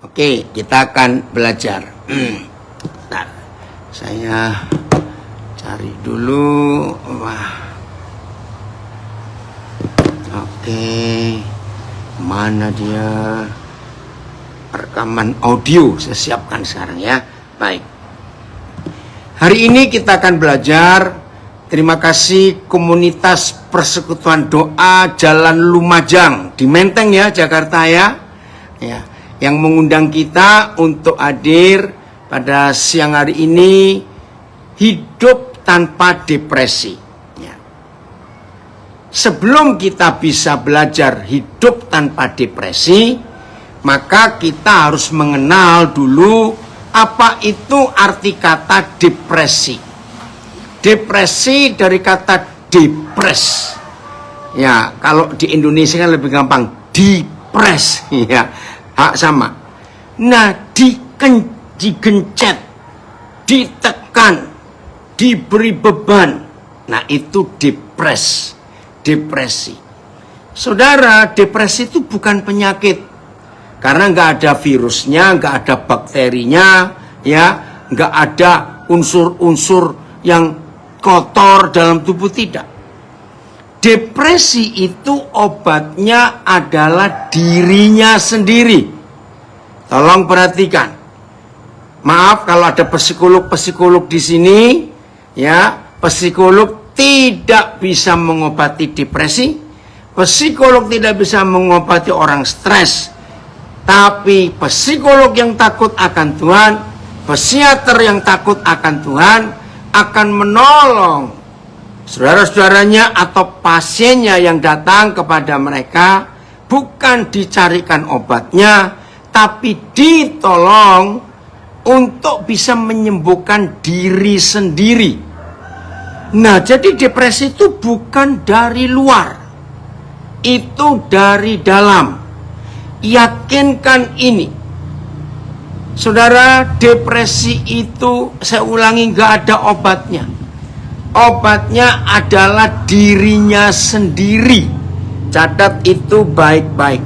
Oke, kita akan belajar. Nah, saya cari dulu. Wah. Oke. Mana dia? Rekaman audio saya siapkan sekarang ya. Baik. Hari ini kita akan belajar. Terima kasih komunitas persekutuan doa Jalan Lumajang di Menteng ya, Jakarta ya. Ya, yang mengundang kita untuk hadir pada siang hari ini, hidup tanpa depresi. Ya. Sebelum kita bisa belajar hidup tanpa depresi, maka kita harus mengenal dulu apa itu arti kata depresi. Depresi dari kata depres. Ya, kalau di Indonesia kan lebih gampang, depres. Ya, sama. Nah, digencet, ditekan, diberi beban. Nah, itu depresi. Saudara, depresi itu bukan penyakit. Karena nggak ada virusnya, nggak ada bakterinya, ya, nggak ada unsur-unsur yang kotor dalam tubuh, tidak. Depresi itu obatnya adalah dirinya sendiri. Tolong perhatikan. Maaf kalau ada psikolog di sini, ya, psikolog tidak bisa mengobati depresi, psikolog tidak bisa mengobati orang stres, tapi psikolog yang takut akan Tuhan, psikiater yang takut akan Tuhan akan menolong saudara-saudaranya atau pasiennya yang datang kepada mereka, bukan dicarikan obatnya, tapi ditolong untuk bisa menyembuhkan diri sendiri. Nah, jadi depresi itu bukan dari luar, itu dari dalam. Yakinkan ini. Saudara, depresi itu, saya ulangi, nggak ada obatnya. Obatnya adalah dirinya sendiri. Catat itu baik-baik.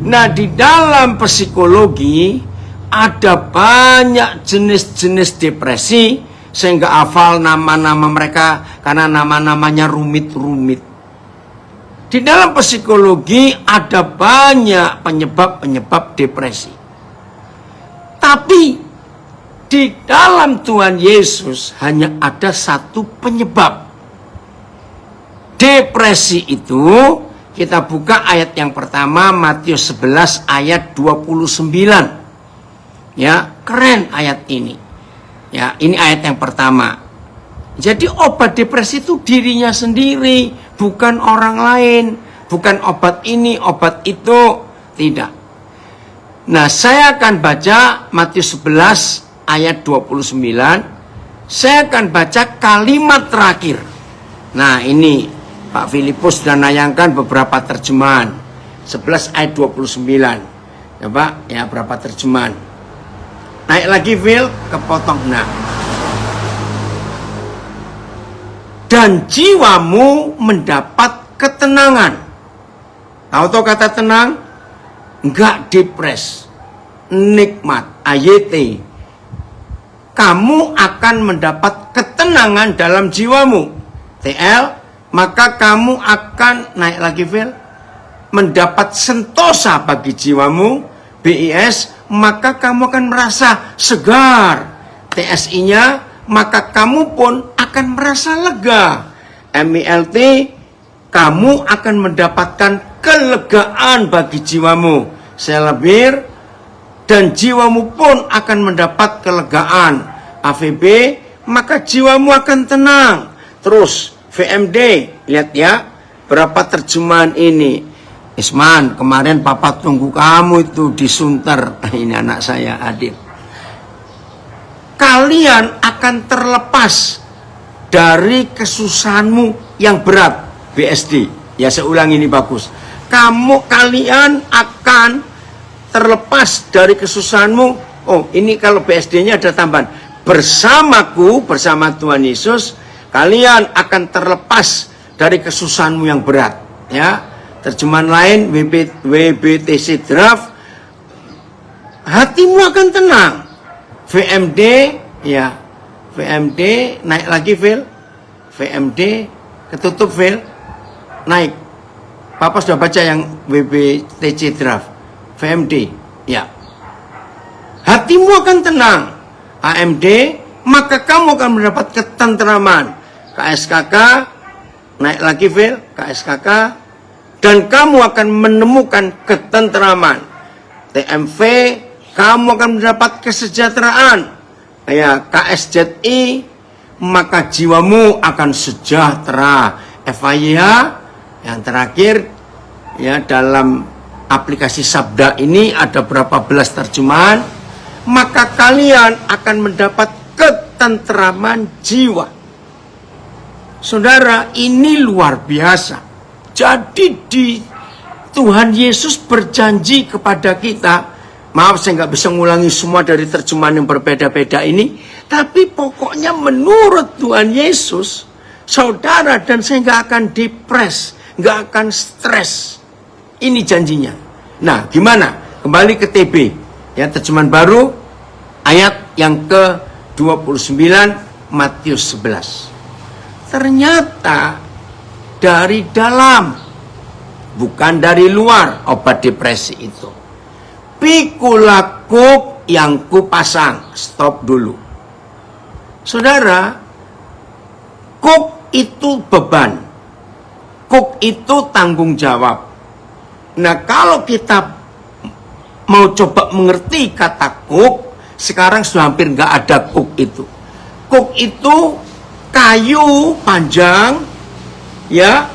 Nah, di dalam psikologi ada banyak jenis-jenis depresi. Saya nggak hafal nama-nama mereka karena nama-namanya rumit-rumit. Di dalam psikologi ada banyak penyebab-penyebab depresi. Tapi di dalam Tuhan Yesus hanya ada satu penyebab. Depresi itu, kita buka ayat yang pertama, Matius 11 ayat 29. Ya, keren ayat ini. Ya, ini ayat yang pertama. Jadi obat depresi itu dirinya sendiri, bukan orang lain, bukan obat ini, obat itu, tidak. Nah, saya akan baca Matius 11 ayat 29. Saya akan baca kalimat terakhir. Nah, ini Pak Filipus sudah nayangkan beberapa terjemahan. 11 ayat 29. Coba ya, berapa terjemahan. Naik lagi, Phil, kepotong. Nah. Dan jiwamu mendapat ketenangan. Tahu kata tenang? Enggak depres, nikmat, AYT. Kamu akan mendapat ketenangan dalam jiwamu, TL. Maka kamu akan, naik lagi, Phil, mendapat sentosa bagi jiwamu, BIS. Maka kamu akan merasa segar, TSI-nya. Maka kamu pun akan merasa lega, MILT. Kamu akan mendapatkan kelegaan bagi jiwamu, selebir, dan jiwamu pun akan mendapat kelegaan, AVB, maka jiwamu akan tenang. Terus VMD, lihat ya, berapa terjemahan ini. Isman, kemarin papa tunggu kamu itu di Sunter. Ini anak saya, Adit. Kalian akan terlepas dari kesusahanmu yang berat, BSD. Ya, saya ulang, ini bagus. Kalian akan terlepas dari kesusahanmu. Oh, ini kalau BSD-nya ada tambahan. Bersamaku, bersama Tuhan Yesus, kalian akan terlepas dari kesusahanmu yang berat. Ya, terjemahan lain WBTC Draft, hatimu akan tenang. VMD, ya, VMD naik lagi, Phil. VMD ketutup, Phil. Naik. Papa sudah baca yang WBTC draft. VMD, ya. Hatimu akan tenang. AMD, maka kamu akan mendapat ketentraman. KSKK, naik lagi, Phil. KSKK, dan kamu akan menemukan ketentraman. TMV, kamu akan mendapat kesejahteraan. Ya, KSZI, maka jiwamu akan sejahtera. FIH, yang terakhir, ya, dalam aplikasi Sabda ini ada berapa belas terjemahan, maka kalian akan mendapat ketentraman jiwa. Saudara, ini luar biasa. Jadi Tuhan Yesus berjanji kepada kita, maaf saya nggak bisa ngulangi semua dari terjemahan yang berbeda-beda ini, tapi pokoknya menurut Tuhan Yesus, saudara dan saya nggak akan depres, nggak akan stres. Ini janjinya. Nah, gimana? Kembali ke TB, ya, terjemahan baru, ayat yang ke-29, Matius 11. Ternyata dari dalam, bukan dari luar, obat depresi itu. Pikul kuk yang kupasang. Stop dulu. Saudara, kuk itu beban. Kuk itu tanggung jawab. Nah, kalau kita mau coba mengerti kata kuk, sekarang sudah hampir nggak ada kuk itu. Kuk itu kayu panjang, ya,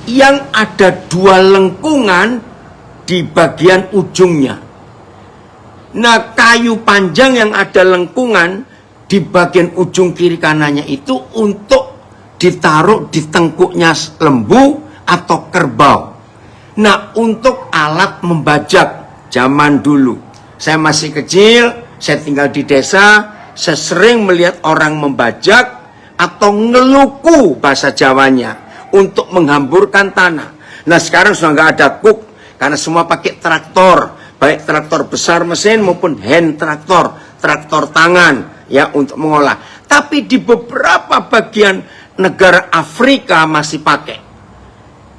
yang ada dua lengkungan di bagian ujungnya. Nah, kayu panjang yang ada lengkungan di bagian ujung kiri kanannya itu untuk ditaruh di tengkuknya lembu atau kerbau. Nah, untuk alat membajak zaman dulu. Saya masih kecil, saya tinggal di desa, saya sering melihat orang membajak atau ngeluku bahasa Jawanya untuk menghamburkan tanah. Nah, sekarang sudah nggak ada kuk karena semua pakai traktor, baik traktor besar mesin maupun hand traktor, traktor tangan, ya, untuk mengolah. Tapi di beberapa bagian negara Afrika masih pakai,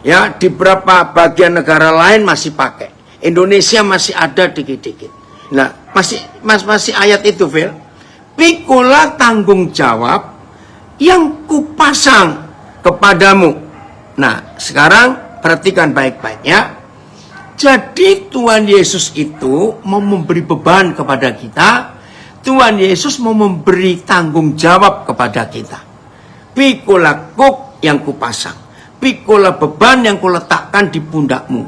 ya, di beberapa bagian negara lain masih pakai. Indonesia masih ada dikit-dikit. Nah, masih ayat itu, Phil. Pikulah tanggung jawab yang kupasang kepadamu. Nah, sekarang perhatikan baik-baik, ya. Jadi Tuhan Yesus itu mau memberi beban kepada kita. Tuhan Yesus mau memberi tanggung jawab kepada kita. Pikulah kuk yang kupasang. Pikulah beban yang kuletakkan di pundakmu.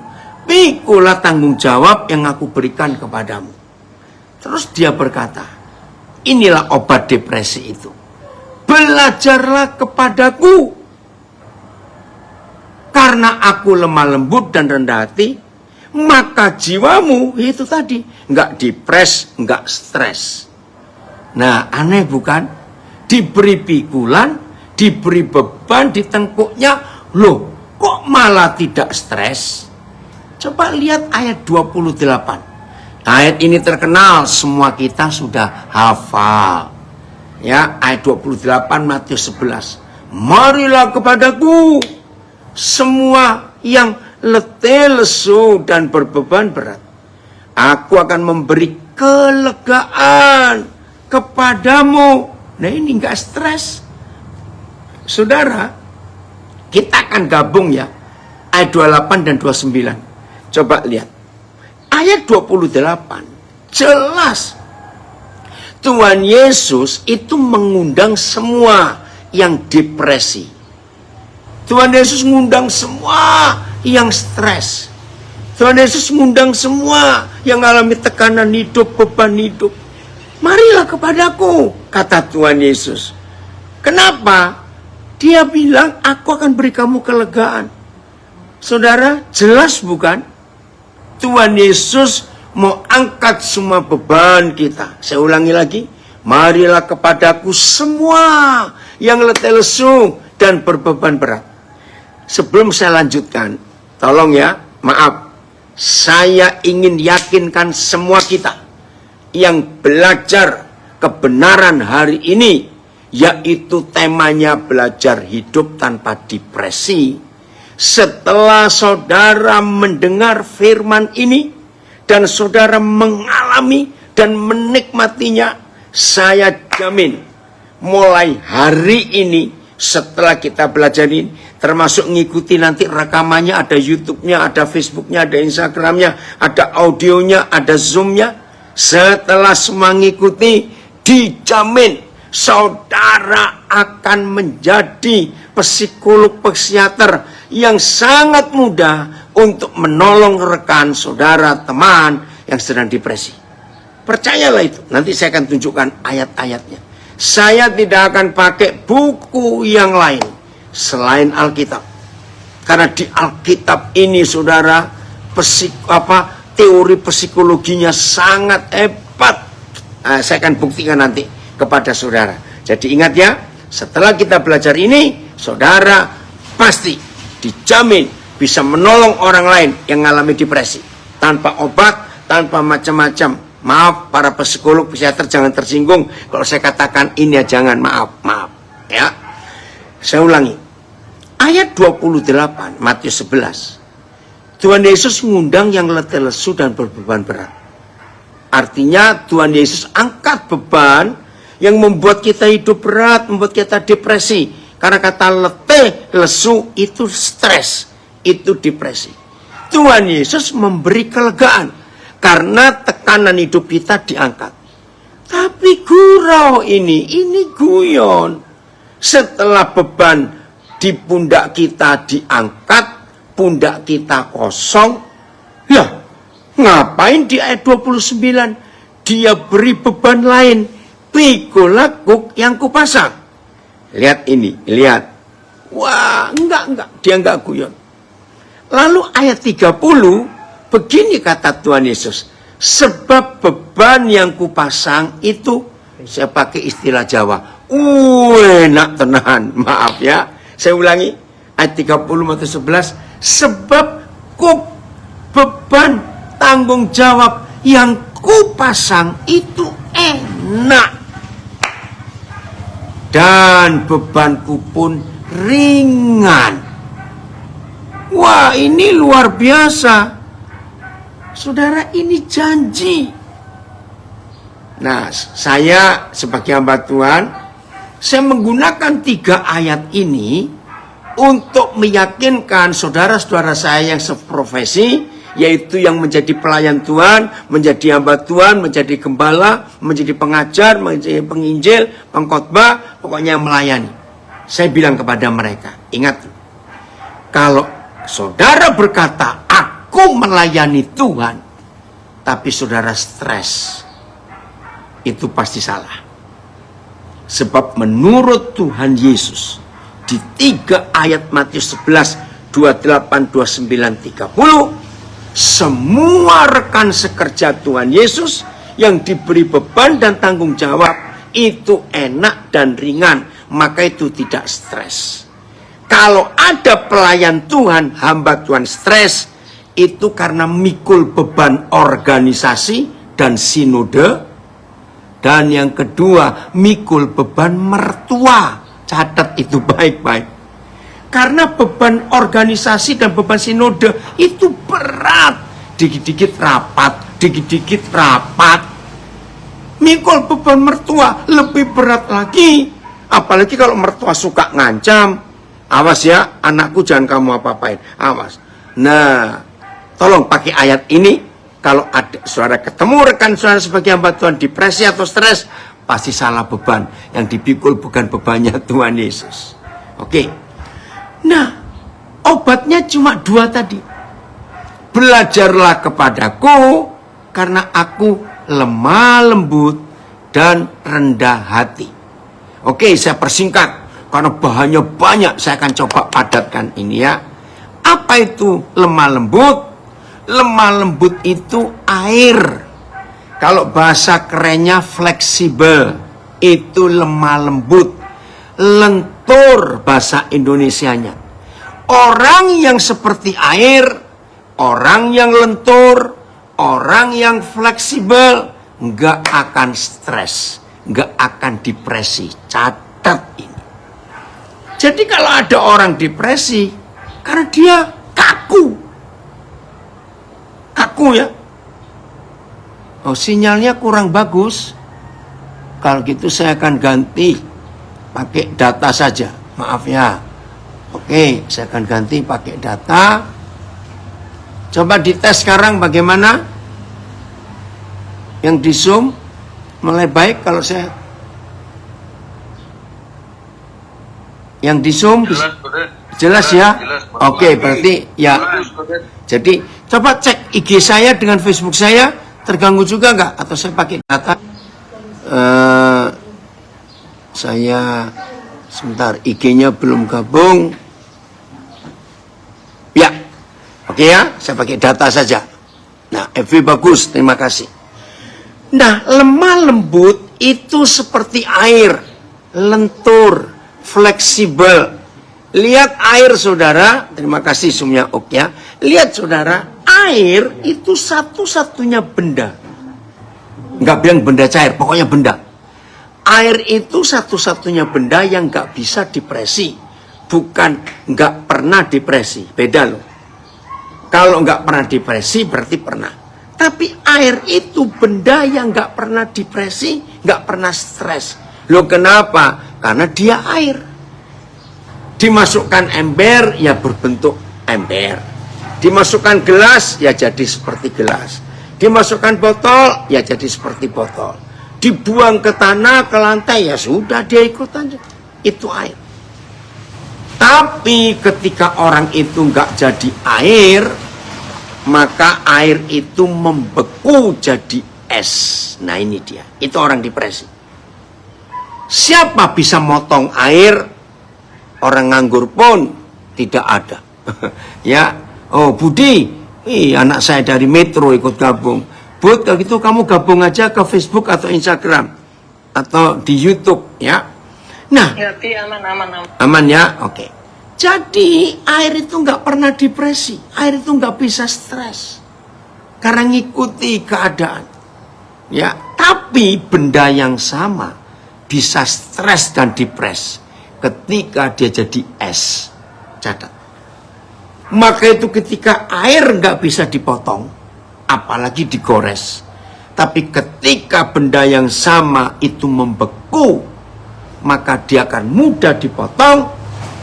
Pikulah tanggung jawab yang aku berikan kepadamu. Terus dia berkata, inilah obat depresi itu. Belajarlah kepadaku, karena aku lemah lembut dan rendah hati, maka jiwamu itu tadi nggak depres, nggak stres. Nah, aneh bukan? Diberi pikulan, diberi beban di tengkuknya, loh, kok malah tidak stres? Coba lihat ayat 28. Ayat ini terkenal, semua kita sudah hafal. Ya, ayat 28 Matius 11. Marilah kepadaku semua yang letih, lesu, dan berbeban berat. Aku akan memberi kelegaan kepadamu. Nah, ini enggak stres. Saudara, kita akan gabung, ya, ayat 28 dan 29. Coba lihat. Ayat 28 jelas Tuhan Yesus itu mengundang semua yang depresi. Tuhan Yesus mengundang semua yang stres. Tuhan Yesus mengundang semua yang alami tekanan hidup, beban hidup. Marilah kepadaku, kata Tuhan Yesus. Kenapa? Dia bilang, aku akan beri kamu kelegaan. Saudara, jelas bukan? Tuhan Yesus mau angkat semua beban kita. Saya ulangi lagi. Marilah kepadaku semua yang letih lesu dan berbeban berat. Sebelum saya lanjutkan, tolong ya, maaf. Saya ingin yakinkan semua kita. yang belajar kebenaran hari ini, yaitu temanya belajar hidup tanpa depresi. Setelah saudara mendengar firman ini dan saudara mengalami dan menikmatinya, saya jamin mulai hari ini setelah kita belajar ini, termasuk ngikuti nanti rekamannya, ada YouTube-nya, ada Facebook-nya, ada Instagram-nya, ada audionya, ada Zoom-nya. Setelah semua ngikuti, dijamin saudara akan menjadi psikolog psikiater yang sangat mudah untuk menolong rekan saudara, teman yang sedang depresi. Percayalah itu. Nanti saya akan tunjukkan ayat-ayatnya. Saya tidak akan pakai buku yang lain selain Alkitab. Karena di Alkitab ini saudara, teori psikologinya sangat hebat. Saya akan buktikan nanti kepada saudara. Jadi ingat ya, setelah kita belajar ini, saudara pasti dijamin bisa menolong orang lain yang mengalami depresi. Tanpa obat, tanpa macam-macam. Maaf para psikolog, psikiater jangan tersinggung kalau saya katakan ini ya, jangan, maaf ya. Saya ulangi. Ayat 28 Matius 11. Tuhan Yesus mengundang yang letih lesu dan berbeban berat. Artinya Tuhan Yesus angkat beban yang membuat kita hidup berat, membuat kita depresi. Karena kata letih lesu itu stres, itu depresi. Tuhan Yesus memberi kelegaan karena tekanan hidup kita diangkat. Tapi gurau ini guyon. Setelah beban di pundak kita diangkat, pundak kita kosong. Ya, ngapain di ayat 29? Dia beri beban lain. Pikul lakuk yang kupasang. Lihat ini, lihat. Wah, enggak. Dia enggak guyon. Lalu ayat 30. Begini kata Tuhan Yesus, sebab beban yang kupasang itu, saya pakai istilah Jawa, enak tenahan, maaf ya. Saya ulangi, ayat 30 Matius 11, sebab beban tanggung jawab yang kupasang itu enak. Dan bebanku pun ringan. Wah, ini luar biasa. Saudara, ini janji. Nah, saya sebagai hamba Tuhan, saya menggunakan 3 ayat ini untuk meyakinkan saudara-saudara saya yang seprofesi, yaitu yang menjadi pelayan Tuhan, menjadi hamba Tuhan, menjadi gembala, menjadi pengajar, menjadi penginjil, pengkhotbah, pokoknya melayani. Saya bilang kepada mereka, ingat, kalau saudara berkata, aku melayani Tuhan, tapi saudara stres, itu pasti salah. Sebab menurut Tuhan Yesus, di 3 ayat Matius 11, 28, 29, 30, semua rekan sekerja Tuhan Yesus yang diberi beban dan tanggung jawab, itu enak dan ringan, maka itu tidak stres. Kalau ada pelayan Tuhan, hamba Tuhan stres, itu karena mikul beban organisasi dan sinode. Dan yang kedua, mikul beban mertua. Catat itu baik-baik. Karena beban organisasi dan beban sinode itu berat. Dikit-dikit rapat, dikit-dikit rapat. Mikul beban mertua lebih berat lagi. Apalagi kalau mertua suka ngancam. Awas ya, anakku jangan kamu apa-apain. Awas. Nah, tolong pakai ayat ini. Kalau ada saudara ketemu rekan saudara sebagai hamba Tuhan depresi atau stres, pasti salah beban. Yang dipikul bukan bebannya Tuhan Yesus. Oke. Nah, obatnya cuma 2 tadi. Belajarlah kepadaku karena aku lemah lembut dan rendah hati. Oke, saya persingkat. Karena bahannya banyak, saya akan coba padatkan ini ya. Apa itu lemah lembut? Lemah lembut itu air. Kalau bahasa kerennya fleksibel, itu lemah lembut. Lentur bahasa Indonesianya. Orang yang seperti air, orang yang lentur, orang yang fleksibel, nggak akan stres, nggak akan depresi. Catat ini. Jadi kalau ada orang depresi, karena dia kaku ya. Oh, sinyalnya kurang bagus. Kalau gitu saya akan ganti pakai data saja. Maaf ya. Oke, saya akan ganti pakai data. Coba dites sekarang bagaimana? Yang di Zoom mulai baik kalau saya. Yang di Zoom jelas ya? Oke, berarti ya. Jadi coba cek IG saya dengan Facebook saya. Terganggu juga nggak? Atau saya pakai data? Saya sebentar, IG-nya belum gabung. Ya, oke ya, saya pakai data saja. Nah, FV bagus, terima kasih. Nah, lemah lembut itu seperti air, lentur, fleksibel. Lihat air saudara, terima kasih Sumya Ok ya. Lihat saudara, air itu satu-satunya benda. Nggak bilang benda cair, pokoknya benda. Air itu satu-satunya benda yang nggak bisa depresi. Bukan nggak pernah depresi, beda loh. Kalau nggak pernah depresi berarti pernah. Tapi air itu benda yang nggak pernah depresi, nggak pernah stres. Loh kenapa? Karena dia air. Dimasukkan ember, ya berbentuk ember. Dimasukkan gelas, ya jadi seperti gelas. Dimasukkan botol, ya jadi seperti botol. Dibuang ke tanah, ke lantai, ya sudah dia ikut aja. Itu air. Tapi ketika orang itu nggak jadi air, maka air itu membeku jadi es. Nah ini dia, itu orang depresi. Siapa bisa motong air? Orang nganggur pun tidak ada. Ya, oh Budi, anak saya dari Metro ikut gabung. Bud, kalau gitu kamu gabung aja ke Facebook atau Instagram atau di YouTube, ya. Nah, aman ya, oke. Jadi air itu nggak pernah depresi, air itu nggak bisa stres karena ngikuti keadaan. Ya, tapi benda yang sama bisa stres dan depresi ketika dia jadi es. Catat. Maka itu ketika air nggak bisa dipotong, apalagi digores. Tapi ketika benda yang sama itu membeku, maka dia akan mudah dipotong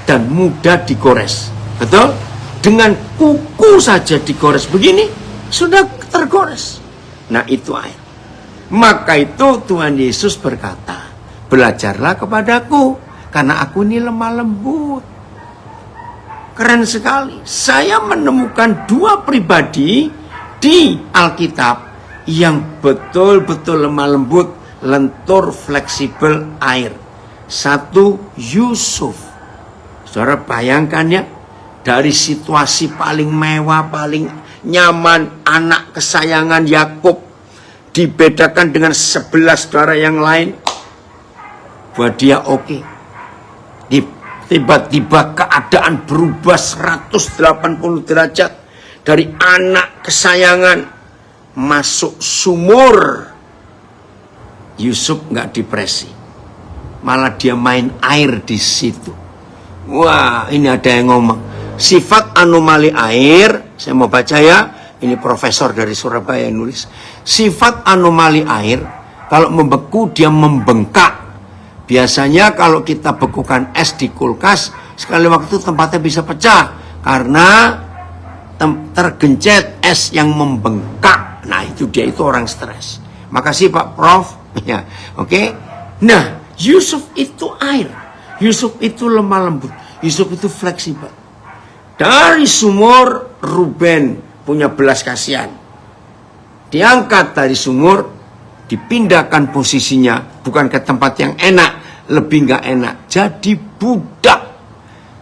dan mudah digores. Betul? Dengan kuku saja digores begini, sudah tergores. Nah itu air. Maka itu Tuhan Yesus berkata, belajarlah kepadaku, karena aku ini lemah lembut. Keren sekali. Saya menemukan dua pribadi di Alkitab yang betul-betul lemah lembut, lentur, fleksibel, air. Satu, Yusuf. Saudara bayangkan ya, dari situasi paling mewah, paling nyaman, anak kesayangan Yakub dibedakan dengan 11 saudara yang lain, buat dia oke. Tiba-tiba keadaan berubah 180 derajat. Dari anak kesayangan masuk sumur. Yusuf nggak depresi, malah dia main air di situ. Wah, ini ada yang ngomong sifat anomali air. Saya mau baca ya, ini profesor dari Surabaya yang nulis. Sifat anomali air, kalau membeku dia membengkak. Biasanya kalau kita bekukan es di kulkas, sekali waktu tempatnya bisa pecah karena tergencet es yang membengkak. Nah itu dia, itu orang stres. Makasih Pak Prof. Ya, oke. Nah Yusuf itu air, Yusuf itu lemah lembut, Yusuf itu fleksibel. Dari sumur Ruben punya belas kasihan, diangkat dari sumur, dipindahkan posisinya bukan ke tempat yang enak, lebih nggak enak, jadi budak,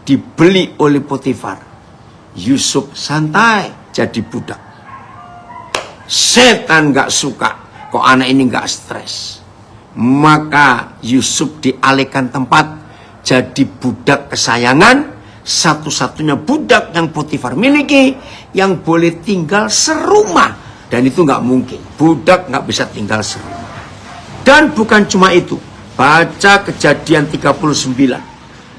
dibeli oleh Potifar. Yusuf santai jadi budak. Setan nggak suka kok anak ini nggak stres, maka Yusuf dialihkan tempat jadi budak kesayangan, satu-satunya budak yang Potifar miliki, yang boleh tinggal serumah Dan itu nggak mungkin. Budak nggak bisa tinggal serumah. Dan bukan cuma itu. Baca Kejadian 39.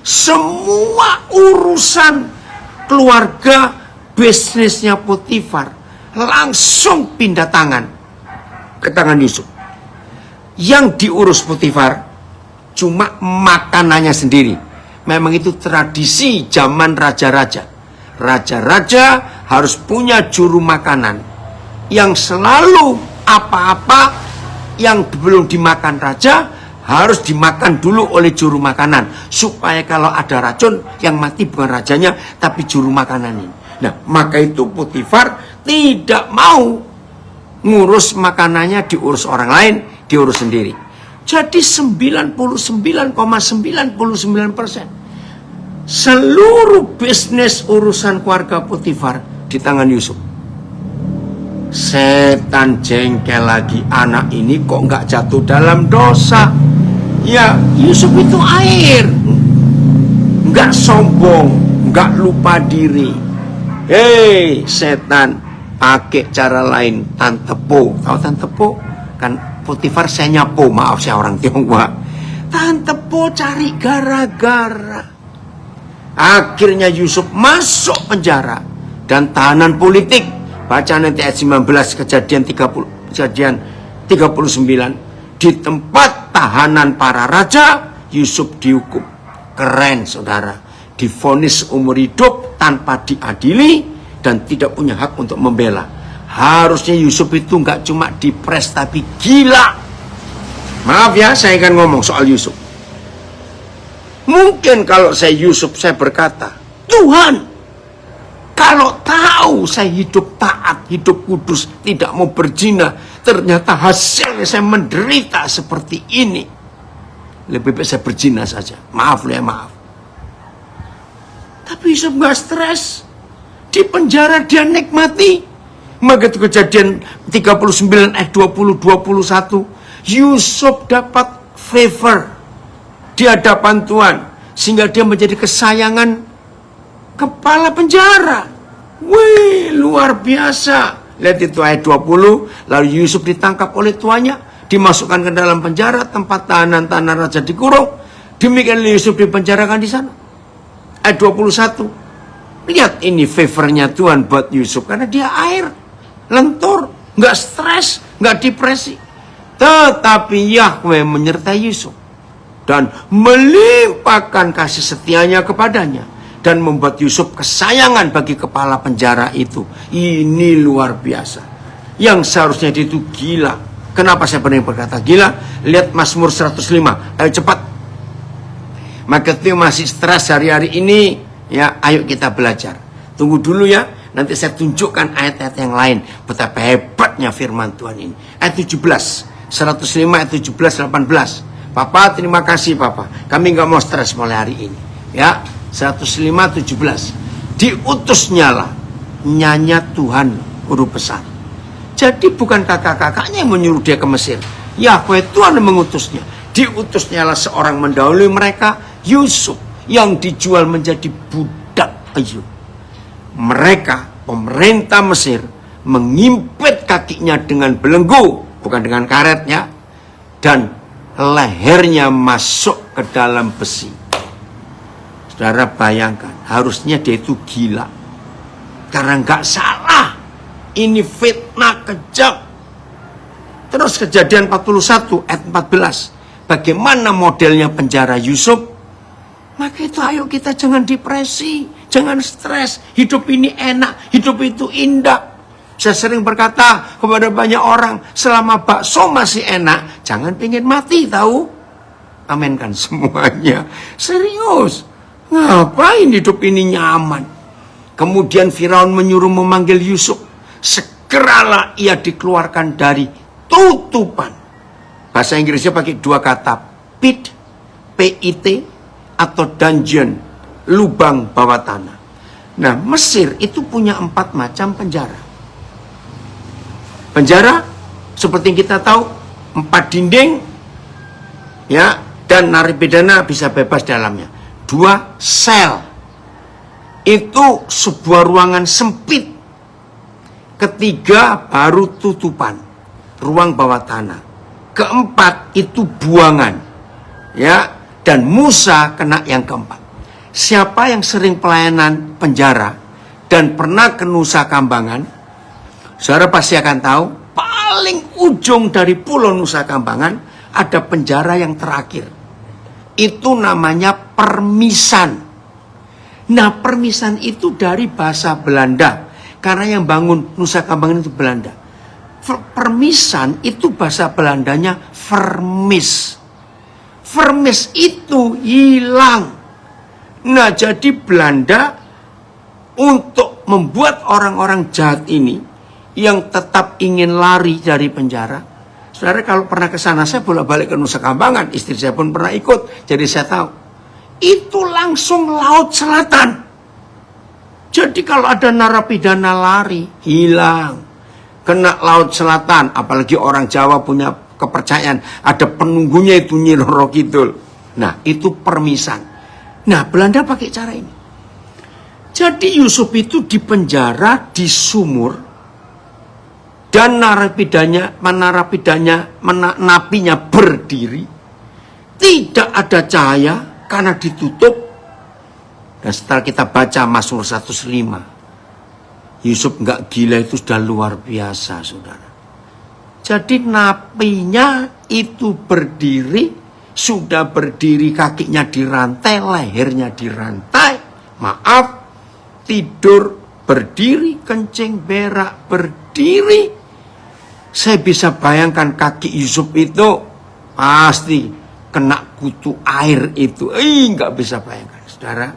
Semua urusan keluarga, bisnisnya Potifar langsung pindah tangan ke tangan Yusuf. Yang diurus Potifar cuma makanannya sendiri. Memang itu tradisi zaman raja-raja. Raja-raja harus punya juru makanan yang selalu apa-apa yang belum dimakan raja harus dimakan dulu oleh juru makanan, supaya kalau ada racun yang mati bukan rajanya tapi juru makanan ini. Nah, maka itu Potifar tidak mau ngurus makanannya diurus orang lain, diurus sendiri. Jadi 99,99% seluruh bisnis urusan keluarga Potifar di tangan Yusuf. Setan jengkel lagi, anak ini kok nggak jatuh dalam dosa. Ya, Yusuf itu air, nggak sombong, nggak lupa diri. Hei setan, pakai cara lain. Tante Po, tahu Tante Po? Kan Potifar saya nyapo, maaf saya orang Tionghoa. Tante Po cari gara-gara. Akhirnya Yusuf masuk penjara dan tahanan politik. Baca nanti ayat 19 Kejadian 39. Di tempat tahanan para raja, Yusuf dihukum. Keren saudara. Divonis umur hidup tanpa diadili dan tidak punya hak untuk membela. Harusnya Yusuf itu nggak cuma dipres tapi gila. Maaf ya, saya akan ngomong soal Yusuf. Mungkin kalau saya Yusuf, saya berkata, Tuhan, kalau tahu saya hidup taat, hidup kudus, tidak mau berzina, ternyata hasilnya saya menderita seperti ini. Lebih baik saya berzina saja. Maaf ya, maaf. Tapi Yusuf gak stres. Di penjara dia nikmati. Maka itu Kejadian 39 ayat 20-21. Yusuf dapat favor di hadapan Tuhan. Sehingga dia menjadi kesayangan kepala penjara. Wih, luar biasa. Lihat itu ayat 20. Lalu Yusuf ditangkap oleh tuannya, dimasukkan ke dalam penjara, tempat tahanan-tahanan raja dikurung. Demikian Yusuf dipenjarakan di sana. Ayat 21. Lihat ini favornya Tuhan buat Yusuf. Karena dia air, lentur, nggak stres, nggak depresi. Tetapi Yahweh menyertai Yusuf dan melimpahkan kasih setianya kepadanya. Dan membuat Yusuf kesayangan bagi kepala penjara itu. Ini luar biasa. Yang seharusnya dia itu gila. Kenapa saya pernah berkata gila? Lihat Mazmur 105. Ayo cepat. Maka itu masih stres hari-hari ini. Ya, ayo kita belajar. Tunggu dulu ya. Nanti saya tunjukkan ayat-ayat yang lain. Betapa hebatnya firman Tuhan ini. Ayat 17. 105 ayat 17, 18. Papa, terima kasih Papa. Kami nggak mau stres mulai hari ini. Ya. 105:17. Diutusnya lah nyanya Tuhan huruf besar. Jadi bukan kakak-kakaknya yang menyuruh dia ke Mesir. Yahweh Tuhan yang mengutusnya. Diutusnya lah seorang mendahului mereka, Yusuf, yang dijual menjadi budak Ayub. Mereka, pemerintah Mesir, mengimpit kakinya dengan belenggu, bukan dengan karetnya, dan lehernya masuk ke dalam besi. Saudara bayangkan, harusnya dia itu gila. Karena nggak salah. Ini fitnah kejam. Terus Kejadian 41 ayat 14. Bagaimana modelnya penjara Yusuf? Maka itu ayo kita jangan depresi, jangan stres. Hidup ini enak, hidup itu indah. Saya sering berkata kepada banyak orang, selama bakso masih enak, jangan pengen mati tahu. Amin kan semuanya. Serius. Ngapain hidup ini nyaman? Kemudian Firaun menyuruh memanggil Yusuf. Segeralah ia dikeluarkan dari tutupan. Bahasa Inggrisnya pakai dua kata. Pit, P-I-T, atau dungeon, lubang bawah tanah. Nah, Mesir itu punya 4 macam penjara. Penjara, seperti kita tahu, 4 dinding, ya, dan narapidana bisa bebas dalamnya. 2 sel. Itu sebuah ruangan sempit. Ketiga baru tutupan, ruang bawah tanah. Keempat itu buangan. Ya, dan Musa kena yang keempat. Siapa yang sering pelayanan penjara dan pernah ke Nusa Kambangan, saudara pasti akan tahu, paling ujung dari pulau Nusa Kambangan ada penjara yang terakhir. Itu namanya Permisan. Nah, Permisan itu dari bahasa Belanda. Karena yang bangun Nusa Kambangan itu Belanda. Permisan itu bahasa Belandanya vermis. Vermis itu hilang. Nah, jadi Belanda untuk membuat orang-orang jahat ini yang tetap ingin lari dari penjara. Saudara kalau pernah ke sana, saya bolak-balik ke Nusa Kambangan, istri saya pun pernah ikut, jadi saya tahu. Itu langsung Laut Selatan. Jadi kalau ada narapidana lari, hilang. Kena Laut Selatan, apalagi orang Jawa punya kepercayaan, ada penunggunya itu Nyi Roro Kidul. Nah, itu Permisan. Nah, Belanda pakai cara ini. Jadi Yusuf itu dipenjara di sumur, dan napinya berdiri, tidak ada cahaya karena ditutup. Dan setelah kita baca Mazmur 105, Yusuf nggak gila itu sudah luar biasa, saudara. Jadi napinya itu berdiri, sudah berdiri, kakinya dirantai, lehernya dirantai. Maaf, tidur berdiri, kencing berak berdiri. Saya bisa bayangkan kaki Yusuf itu pasti kena kutu air itu. Nggak bisa bayangkan, saudara.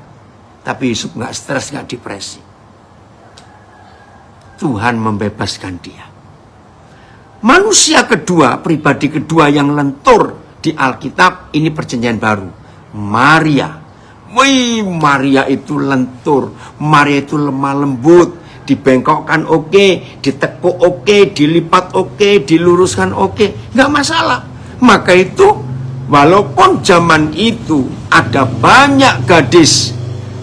Tapi Yusuf nggak stres, nggak depresi. Tuhan membebaskan dia. Manusia kedua, pribadi kedua yang lentur di Alkitab, ini perjanjian baru. Maria. Maria itu lentur. Maria itu lemah lembut. Dibengkokkan oke, ditekuk oke, dilipat oke, diluruskan oke. Nggak masalah. Maka itu, walaupun zaman itu ada banyak gadis,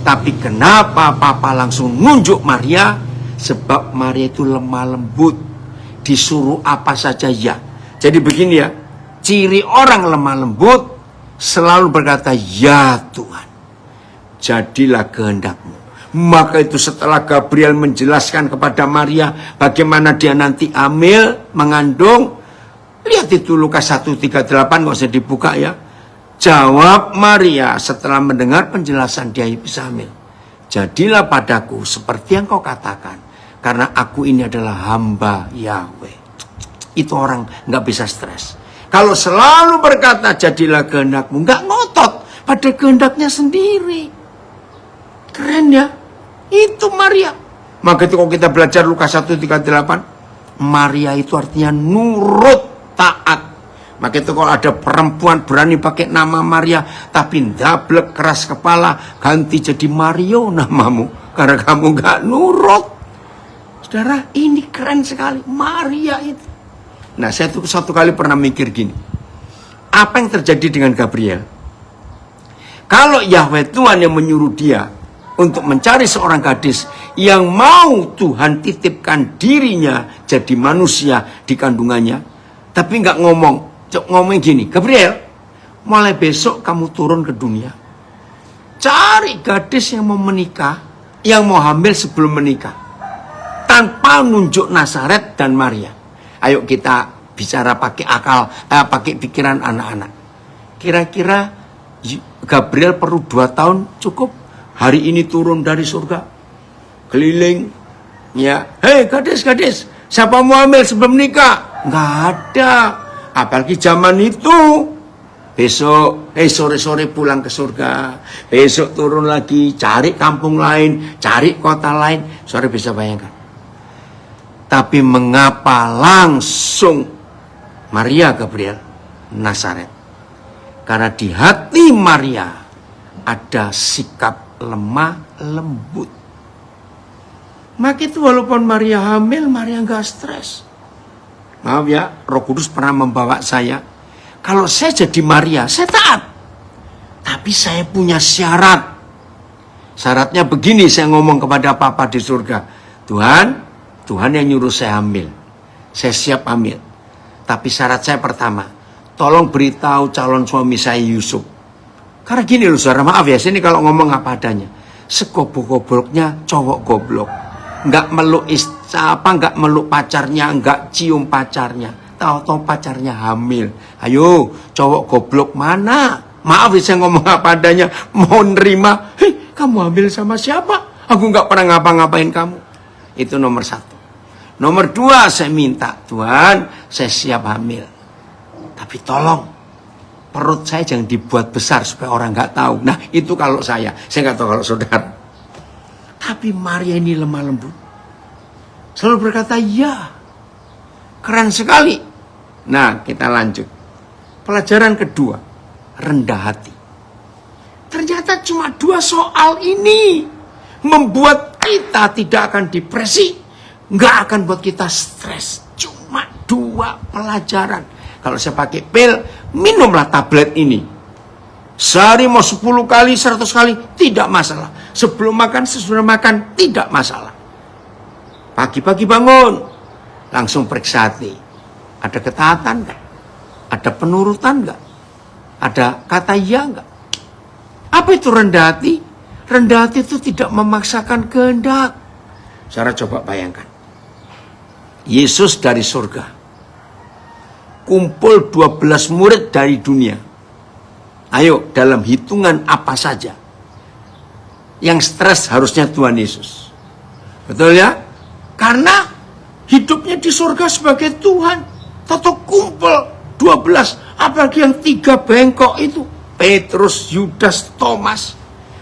tapi kenapa Papa langsung nunjuk Maria? Sebab Maria itu lemah lembut. Disuruh apa saja ya. Jadi begini ya, ciri orang lemah lembut selalu berkata, ya Tuhan, jadilah kehendakmu. Maka itu setelah Gabriel menjelaskan kepada Maria bagaimana dia nanti hamil, mengandung. Lihat itu Lukas 1:38, nggak usah dibuka ya. Jawab Maria setelah mendengar penjelasan dia bisa hamil. Jadilah padaku seperti yang kau katakan, karena aku ini adalah hamba Yahweh. Itu orang nggak bisa stres. Kalau selalu berkata jadilah kehendakmu, nggak ngotot pada kehendaknya sendiri. Keren ya. Itu Maria. Maka itu kalau kita belajar Lukas 1:38, Maria itu artinya nurut, taat. Maka itu kalau ada perempuan berani pakai nama Maria, tapi ndablek keras kepala, ganti jadi Mario namamu, karena kamu nggak nurut. Saudara, ini keren sekali, Maria itu. Nah, saya tuh satu kali pernah mikir gini, apa yang terjadi dengan Gabriel? Kalau Yahweh Tuhan yang menyuruh dia untuk mencari seorang gadis yang mau Tuhan titipkan dirinya jadi manusia di kandungannya, tapi nggak ngomong gini, Gabriel, mulai besok kamu turun ke dunia, cari gadis yang mau menikah, yang mau hamil sebelum menikah, tanpa nunjuk Nazaret dan Maria. Ayo kita bicara pakai akal, pakai pikiran anak-anak. Kira-kira Gabriel perlu 2 tahun cukup? Hari ini turun dari surga, keliling, ya, hei gadis, siapa mau hamil sebelum nikah? Nggak ada. Apalagi zaman itu. Besok, sore-sore pulang ke surga. Besok turun lagi, cari kampung lain, cari kota lain. Saudara bisa bayangkan. Tapi mengapa langsung Maria Gabriel Nazaret? Karena di hati Maria ada sikap lemah lembut. Maka itu walaupun Maria hamil, Maria nggak stres. Maaf ya, Roh Kudus pernah membawa saya. Kalau saya jadi Maria, saya taat. Tapi saya punya syarat. Syaratnya begini, saya ngomong kepada Papa di surga. Tuhan, Tuhan yang nyuruh saya hamil. Saya siap hamil. Tapi syarat saya pertama, tolong beritahu calon suami saya Yusuf. Karena gini loh saudara, maaf ya, sini kalau ngomong apa adanya. Segoblok-gobloknya cowok goblok. Nggak meluk pacarnya, nggak cium pacarnya. Tahu-tahu pacarnya hamil. Ayo, cowok goblok mana? Maaf ya, saya ngomong apa adanya. Mau nerima, hei, kamu hamil sama siapa? Aku nggak pernah ngapa-ngapain kamu. Itu nomor 1. Nomor 2, saya minta, Tuhan, saya siap hamil. Tapi tolong, perut saya jangan dibuat besar supaya orang nggak tahu. Nah, itu kalau saya nggak tahu kalau saudara. Tapi Maria ini lemah lembut. Selalu berkata, ya. Keren sekali. Nah, kita lanjut. Pelajaran kedua, rendah hati. Ternyata cuma 2 soal ini membuat kita tidak akan depresi, nggak akan buat kita stres. Cuma 2 pelajaran. Kalau saya pakai pil, minumlah tablet ini. Sehari mau 10 kali, 100 kali, tidak masalah. Sebelum makan, sesudah makan, tidak masalah. Pagi-pagi bangun, langsung periksa hati. Ada ketaatan nggak? Ada penurutan nggak? Ada kata iya nggak? Apa itu rendah hati? Rendah hati itu tidak memaksakan kehendak. Saudara coba bayangkan. Yesus dari surga. Kumpul 12 murid dari dunia. Ayo, dalam hitungan apa saja. Yang stres harusnya Tuhan Yesus. Betul ya? Karena hidupnya di surga sebagai Tuhan. Tato kumpul 12. Apalagi yang 3 bengkok itu. Petrus, Yudas, Thomas.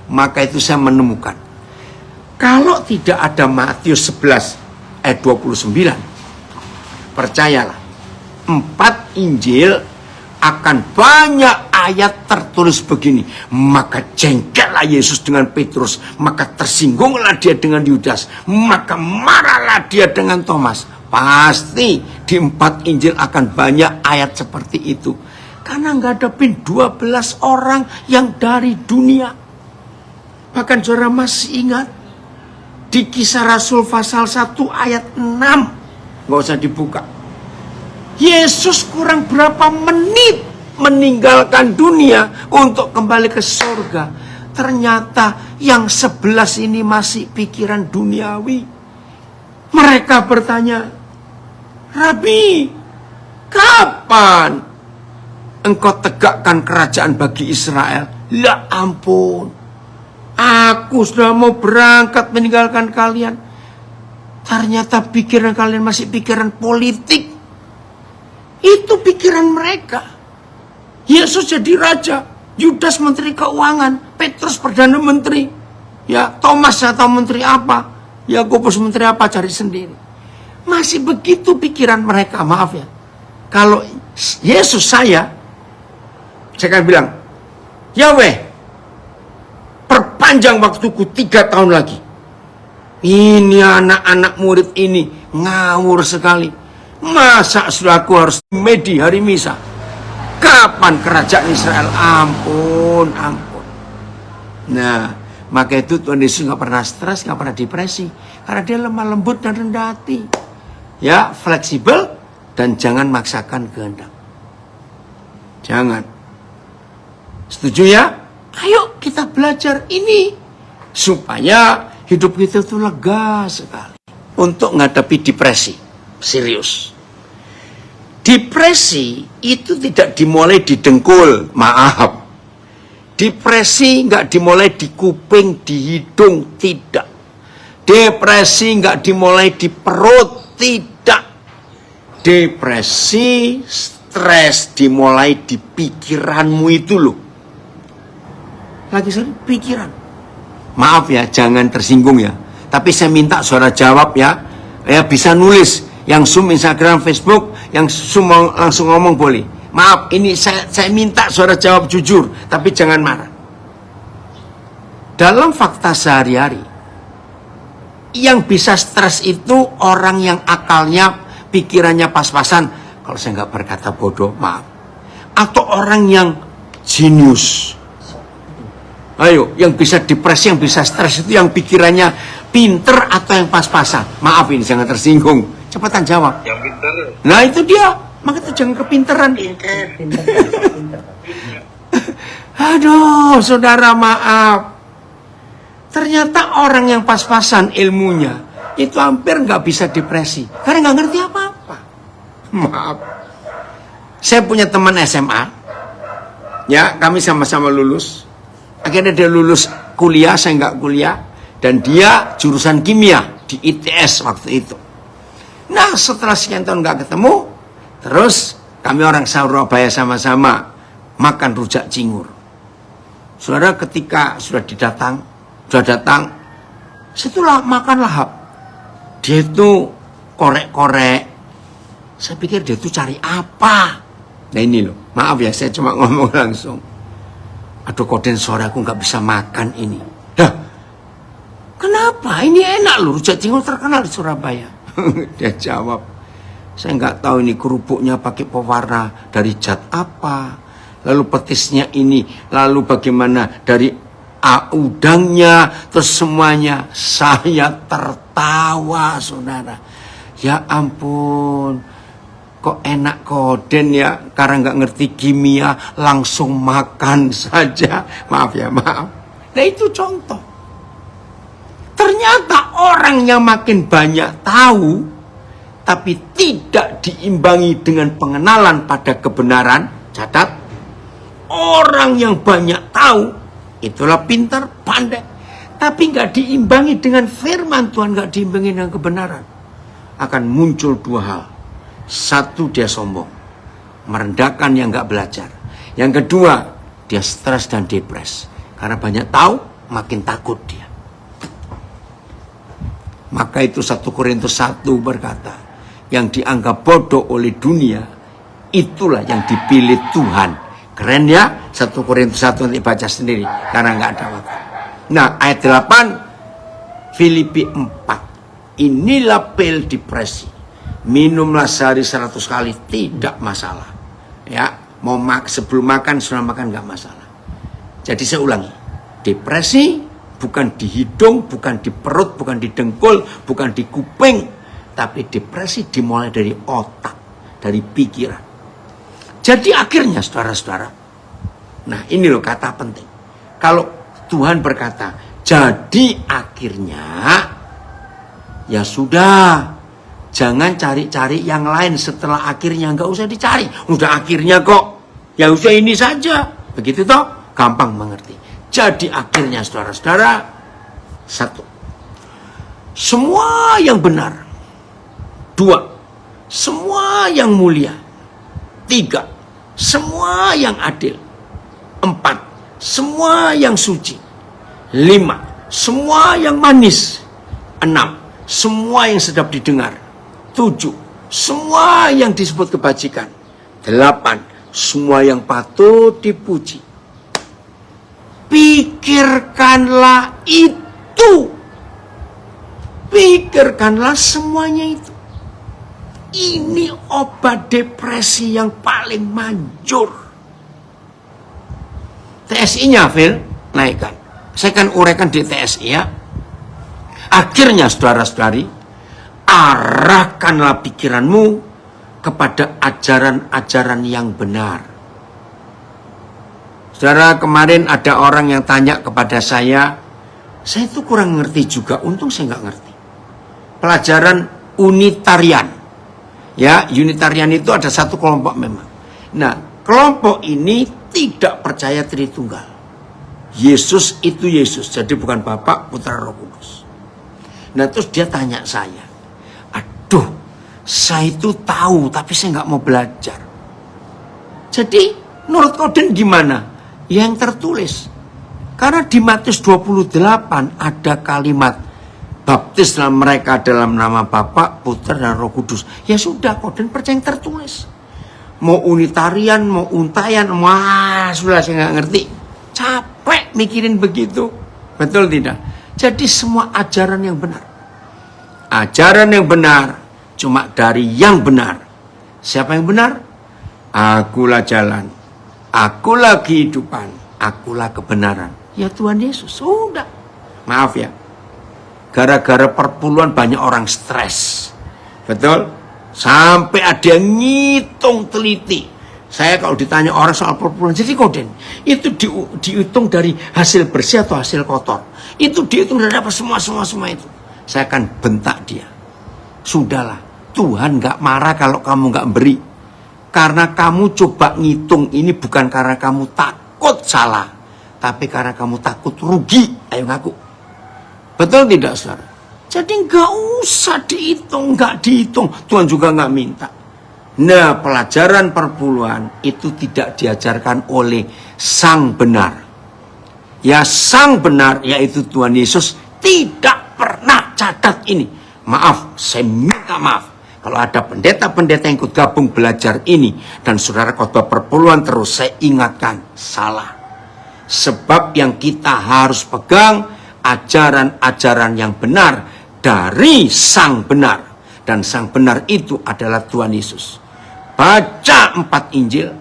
Maka itu saya menemukan. Kalau tidak ada Matius 11 ayat 29. Percayalah. 4 Injil akan banyak ayat tertulis begini. Maka jengkellah Yesus dengan Petrus. Maka tersinggunglah dia dengan Yudas. Maka marahlah dia dengan Thomas. Pasti di 4 Injil akan banyak ayat seperti itu. Karena ngadepin 12 orang yang dari dunia. Bahkan saudara masih ingat di Kisah Rasul pasal 1 ayat 6. Nggak usah dibuka. Yesus kurang berapa menit meninggalkan dunia untuk kembali ke surga. Ternyata yang 11 ini masih pikiran duniawi. Mereka bertanya, Rabi, kapan engkau tegakkan kerajaan bagi Israel? Ya ampun, aku sudah mau berangkat meninggalkan kalian. Ternyata pikiran kalian masih pikiran politik. Itu pikiran mereka. Yesus jadi raja, Yudas menteri keuangan, Petrus perdana menteri, ya Thomas atau menteri apa, Yakobus menteri apa, cari sendiri. Masih begitu pikiran mereka, maaf ya. Kalau Yesus saya akan bilang, Yahweh, perpanjang waktuku 3 tahun lagi. Ini anak-anak murid ini ngawur sekali. Masa sudah aku harus medi hari misa? Kapan kerajaan Israel? Ampun, ampun. Nah, maka itu Tuhan Yesus gak pernah stres, gak pernah depresi. Karena dia lemah lembut dan rendah hati. Ya, fleksibel dan jangan maksakan kehendak. Jangan. Setuju ya? Ayo kita belajar ini. Supaya hidup kita itu lega sekali. Untuk menghadapi depresi. Serius. Depresi itu tidak dimulai di dengkul. Maaf. Depresi nggak dimulai di kuping, di hidung. Tidak. Depresi nggak dimulai di perut. Tidak. Depresi, stres dimulai di pikiranmu itu loh. Lagi sering pikiran. Maaf ya, jangan tersinggung ya. Tapi saya minta saudara jawab ya. Ya bisa nulis. Yang Zoom, Instagram, Facebook, yang Zoom langsung ngomong boleh. Maaf, ini saya minta saudara jawab jujur, tapi jangan marah. Dalam fakta sehari-hari, yang bisa stres itu orang yang akalnya, pikirannya pas-pasan. Kalau saya nggak berkata bodoh, maaf. Atau orang yang jenius. Ayo, yang bisa depresi, yang bisa stres itu yang pikirannya pinter atau yang pas-pasan? Maaf ini jangan tersinggung. Cepetan jawab. Yang pintar. Nah itu dia. Maka itu jangan kepinteran. Pinter. Aduh, saudara maaf. Ternyata orang yang pas-pasan ilmunya itu hampir nggak bisa depresi karena nggak ngerti apa-apa. Maaf. Saya punya teman SMA. Ya, kami sama-sama lulus. Akhirnya dia lulus kuliah, saya nggak kuliah. Dan dia jurusan kimia di ITS waktu itu. Nah, setelah sekian tahun nggak ketemu, terus kami orang Surabaya sama-sama makan rujak cingur. Saudara, ketika sudah datang, setelah makan lahap, dia itu korek-korek. Saya pikir dia itu cari apa? Nah ini loh, maaf ya saya cuma ngomong langsung. Aduh Koden, sore aku nggak bisa makan ini. Dah, kenapa? Ini enak loh, rujak cingur terkenal di Surabaya. Dia jawab, saya nggak tahu ini kerupuknya pakai pewarna dari zat apa, lalu petisnya ini, lalu bagaimana dari udangnya, terus semuanya. Saya tertawa, saudara. Ya ampun, kok enak Koden ya, karena nggak ngerti kimia, langsung makan saja. Maaf ya, maaf. Nah itu contoh. Ternyata orang yang makin banyak tahu, tapi tidak diimbangi dengan pengenalan pada kebenaran. Catat, orang yang banyak tahu, itulah pintar, pandai. Tapi nggak diimbangi dengan firman Tuhan, nggak diimbangi dengan kebenaran. Akan muncul dua hal. Satu, dia sombong, merendahkan yang nggak belajar. Yang kedua, dia stres dan depres. Karena banyak tahu, makin takut dia. Maka itu 1 Korintus 1 berkata, yang dianggap bodoh oleh dunia, itulah yang dipilih Tuhan. Keren ya, 1 Korintus 1 nanti baca sendiri, karena nggak ada waktu. Nah, ayat 8, Filipi 4. Inilah pil depresi. Minumlah sehari 100 kali, tidak masalah. Ya, mau sebelum makan, setelah makan nggak masalah. Jadi saya ulangi, depresi bukan di hidung, bukan di perut, bukan di dengkul, bukan di kuping. Tapi depresi dimulai dari otak, dari pikiran. Jadi akhirnya saudara-saudara, nah ini loh kata penting. Kalau Tuhan berkata, jadi akhirnya, ya sudah, jangan cari-cari yang lain setelah akhirnya, nggak usah dicari. Udah akhirnya kok, ya usah ini saja. Begitu toh, gampang mengerti. Jadi akhirnya saudara-saudara, 1, semua yang benar. 2, semua yang mulia. 3, semua yang adil. 4, semua yang suci. 5, semua yang manis. 6, semua yang sedap didengar. 7, semua yang disebut kebajikan. 8, semua yang patut dipuji. Pikirkanlah itu. Pikirkanlah semuanya itu. Ini obat depresi yang paling manjur. TSI-nya, Phil, naikkan. Saya akan uraikan di TSI ya. Akhirnya, saudara-saudari, arahkanlah pikiranmu kepada ajaran-ajaran yang benar. Saudara, kemarin ada orang yang tanya kepada saya itu kurang ngerti juga, untung saya nggak ngerti. Pelajaran Unitarian. Ya, Unitarian itu ada satu kelompok memang. Nah, kelompok ini tidak percaya Tritunggal. Yesus itu Yesus, jadi bukan Bapa, Putra, Roh Kudus. Nah, terus dia tanya saya, aduh, saya itu tahu, tapi saya nggak mau belajar. Jadi, menurut Koden gimana? Yang tertulis. Karena di Matius 28 ada kalimat, baptislah mereka dalam nama Bapa, Putra, dan Roh Kudus. Ya sudah, Koden percaya yang tertulis. Mau Unitarian, mau Untayan, sudah saya nggak ngerti. Capek mikirin begitu. Betul tidak? Jadi semua ajaran yang benar. Ajaran yang benar cuma dari yang benar. Siapa yang benar? Akulah jalan, akulah kehidupan, akulah kebenaran. Ya Tuhan Yesus. Sudah. Maaf ya. Gara-gara perpuluhan banyak orang stres. Betul? Sampai ada yang ngitung teliti. Saya kalau ditanya orang soal perpuluhan, jadi koden itu dihitung dari hasil bersih atau hasil kotor. Itu dihitung dari apa semua itu. Saya akan bentak dia. Sudahlah, Tuhan nggak marah kalau kamu nggak beri. Karena kamu coba ngitung ini bukan karena kamu takut salah, tapi karena kamu takut rugi. Ayo ngaku. Betul tidak, saudara? Jadi nggak usah dihitung, nggak dihitung. Tuhan juga nggak minta. Nah, pelajaran perpuluhan itu tidak diajarkan oleh sang benar. Ya, sang benar yaitu Tuhan Yesus tidak pernah catat ini. Maaf, saya minta maaf. Kalau ada pendeta-pendeta yang ikut gabung belajar ini dan saudara khotbah perpuluhan terus, saya ingatkan, salah. Sebab yang kita harus pegang ajaran-ajaran yang benar dari sang benar. Dan sang benar itu adalah Tuhan Yesus. Baca 4 Injil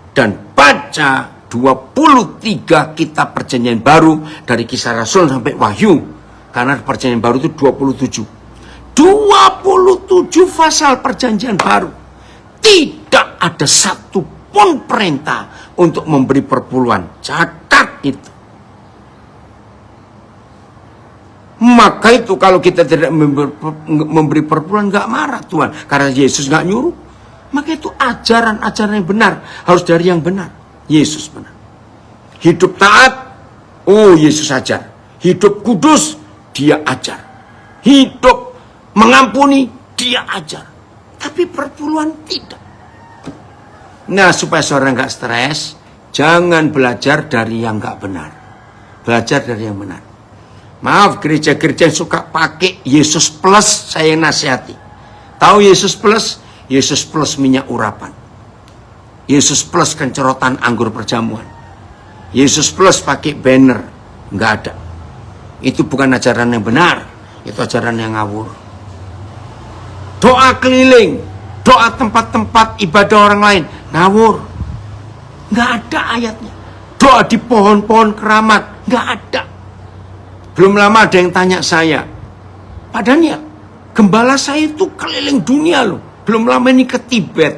dan baca 23 kitab perjanjian baru dari Kisah Rasul sampai Wahyu. Karena perjanjian baru itu 27 pasal perjanjian baru. Tidak ada satu pun perintah untuk memberi perpuluhan. Catat itu. Maka itu kalau kita tidak memberi perpuluhan, nggak marah Tuhan. Karena Yesus nggak nyuruh. Maka itu ajaran-ajaran yang benar. Harus dari yang benar. Yesus benar. Hidup taat. Oh, Yesus ajar. Hidup kudus. Dia ajar. Hidup mengampuni. Dia ajar. Tapi perpuluhan tidak. Nah, supaya seorang nggak stres, jangan belajar dari yang nggak benar. Belajar dari yang benar. Maaf, gereja-gereja yang suka pakai Yesus plus, saya nasihati. Tahu Yesus plus? Yesus plus minyak urapan. Yesus plus kencerotan anggur perjamuan. Yesus plus pakai banner. Nggak ada. Itu bukan ajaran yang benar. Itu ajaran yang ngawur. Doa keliling. Doa tempat-tempat ibadah orang lain. Ngawur. Nggak ada ayatnya. Doa di pohon-pohon keramat. Nggak ada. Belum lama ada yang tanya saya. Padahal gembala saya itu keliling dunia loh. Belum lama ini ke Tibet.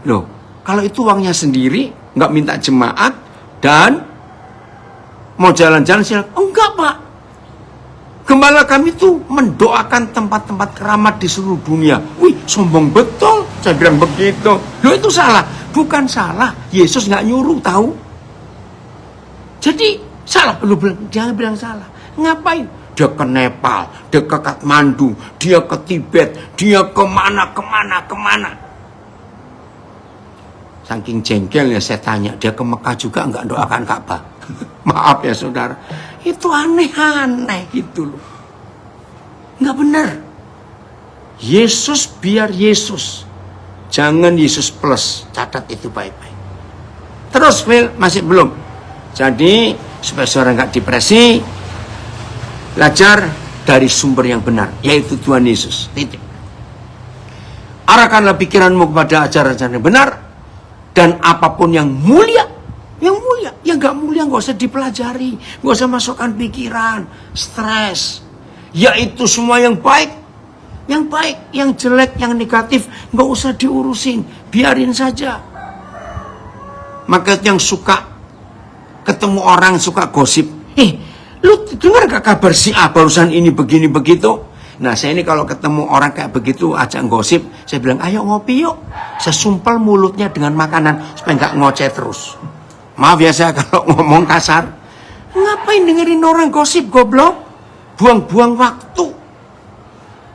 Loh, kalau itu uangnya sendiri, nggak minta jemaat, dan mau jalan-jalan silakan. Enggak, Pak. Gembala kami tuh mendoakan tempat-tempat keramat di seluruh dunia. Wih, sombong betul. Saya bilang begitu. Loh, itu salah. Bukan salah. Yesus nggak nyuruh, tahu. Jadi, salah. Jangan bilang salah. Ngapain? Dia ke Nepal, dia ke Kathmandu, dia ke Tibet, dia kemana. Saking jengkelnya saya tanya, dia ke Mekah juga nggak doakan Ka'bah. Maaf ya saudara, itu aneh-aneh gitu loh. Nggak benar. Yesus biar Yesus. Jangan Yesus plus, catat itu baik-baik. Terus Phil, masih belum. Jadi supaya saudara nggak depresi, belajar dari sumber yang benar, yaitu Tuhan Yesus. Titik. Arahkanlah pikiranmu kepada ajaran-ajaran yang benar, dan apapun yang mulia, yang gak mulia gak usah dipelajari, gak usah masukkan pikiran, stres. Yaitu semua yang baik, yang jelek, yang negatif, gak usah diurusin, biarin saja. Maka yang suka ketemu orang suka gosip, lu dengar gak kabar si A barusan ini begini begitu? Nah, saya ini kalau ketemu orang kayak begitu ajak gosip, saya bilang ayo ngopi yuk. Saya sumpel mulutnya dengan makanan supaya gak ngoceh terus. Maaf ya saya kalau ngomong kasar. Ngapain dengerin orang gosip, goblok? Buang-buang waktu.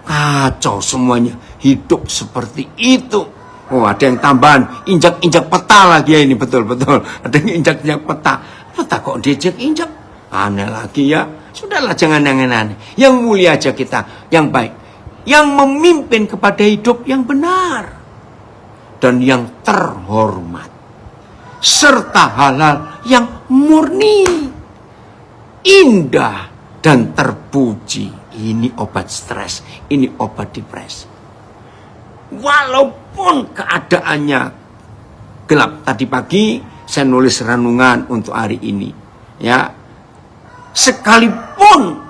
Kacau semuanya. Hidup seperti itu. Oh, ada yang tambahan injak-injak peta lagi ya ini, betul-betul. Ada yang injak-injak peta. Peta kok diinjak-injak? Aneh lagi ya. Sudahlah, jangan aneh-aneh. Yang mulia aja kita, yang baik. Yang memimpin kepada hidup yang benar. Dan yang terhormat. Serta halal yang murni. Indah dan terpuji. Ini obat stres. Ini obat depresi. Walaupun keadaannya gelap. Tadi pagi saya nulis renungan untuk hari ini. Ya. Sekalipun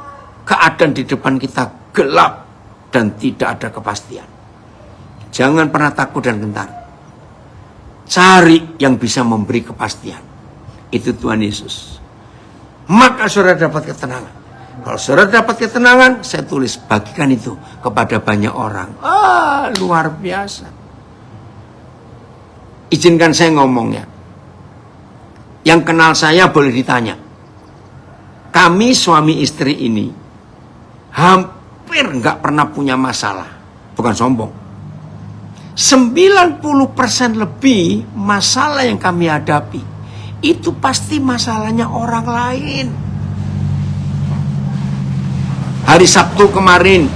keadaan di depan kita gelap dan tidak ada kepastian. Jangan pernah takut dan gentar. Cari yang bisa memberi kepastian. Itu Tuhan Yesus. Maka saudara dapat ketenangan. Kalau saudara dapat ketenangan, saya tulis bagikan itu kepada banyak orang. Luar biasa. Izinkan saya ngomongnya. Yang kenal saya boleh ditanya. Kami suami istri ini hampir nggak pernah punya masalah. Bukan sombong. 90% lebih masalah yang kami hadapi itu pasti masalahnya orang lain. Hari Sabtu kemarin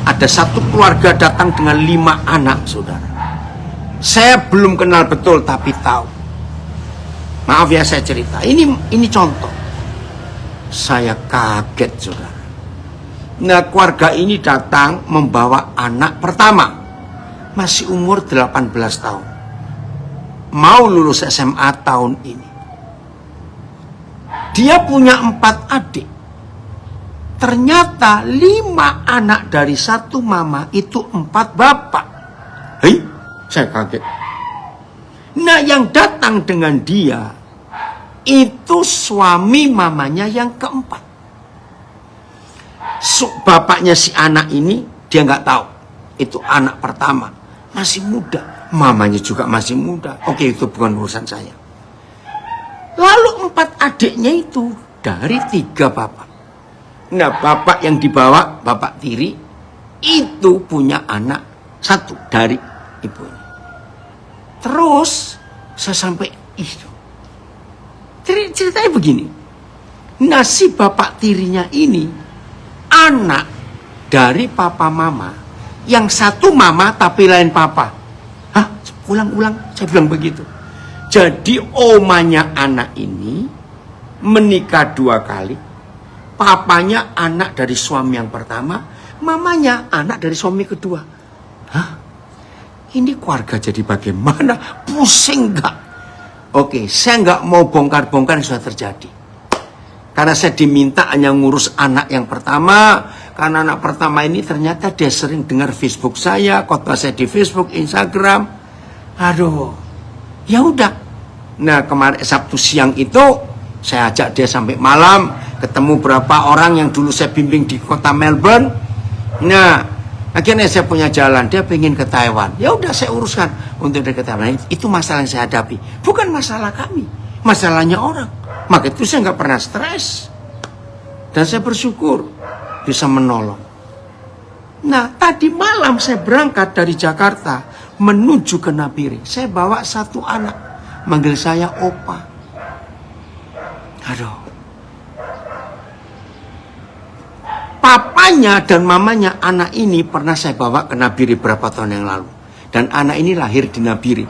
ada satu keluarga datang dengan 5 anak, saudara. Saya belum kenal betul tapi tahu. Maaf ya saya cerita. Ini contoh. Saya kaget, saudara. Nah, keluarga ini datang membawa anak pertama. Masih umur 18 tahun. Mau lulus SMA tahun ini. Dia punya 4 adik. Ternyata 5 anak dari satu mama itu 4 bapak. Hei, saya kaget. Nah, yang datang dengan dia itu suami mamanya yang keempat. Bapaknya si anak ini dia nggak tahu. Itu anak pertama, masih muda. Mamanya juga masih muda. Oke, itu bukan urusan saya. Lalu 4 adiknya itu dari 3 bapak. Nah, bapak yang dibawa, bapak tiri, itu punya anak 1 dari ibunya. Terus, saya sampai itu. Ceritanya begini. Nah, si bapak tirinya ini, anak dari papa mama, yang 1 mama tapi lain papa. Hah? Ulang-ulang, saya bilang begitu. Jadi, omanya anak ini menikah 2 kali. Papanya anak dari suami yang pertama, mamanya anak dari suami kedua. Hah? Ini keluarga jadi bagaimana? Pusing nggak? Oke, saya nggak mau bongkar-bongkar yang sudah terjadi. Karena saya diminta hanya ngurus anak yang pertama. Karena anak pertama ini ternyata dia sering dengar Facebook saya, khotbah saya di Facebook, Instagram. Aduh, ya udah. Nah, kemarin Sabtu siang itu saya ajak dia sampai malam. Ketemu berapa orang yang dulu saya bimbing di kota Melbourne. Nah, akhirnya saya punya jalan. Dia pengen ke Taiwan. Ya udah saya uruskan untuk dia ke Taiwan. Itu masalah yang saya hadapi. Bukan masalah kami. Masalahnya orang. Maka itu saya nggak pernah stres. Dan saya bersyukur bisa menolong. Nah, tadi malam saya berangkat dari Jakarta menuju ke Nabire. Saya bawa 1 anak. Manggil saya Opa. Aduh. Papanya dan mamanya anak ini pernah saya bawa ke Nabire berapa tahun yang lalu. Dan anak ini lahir di Nabire.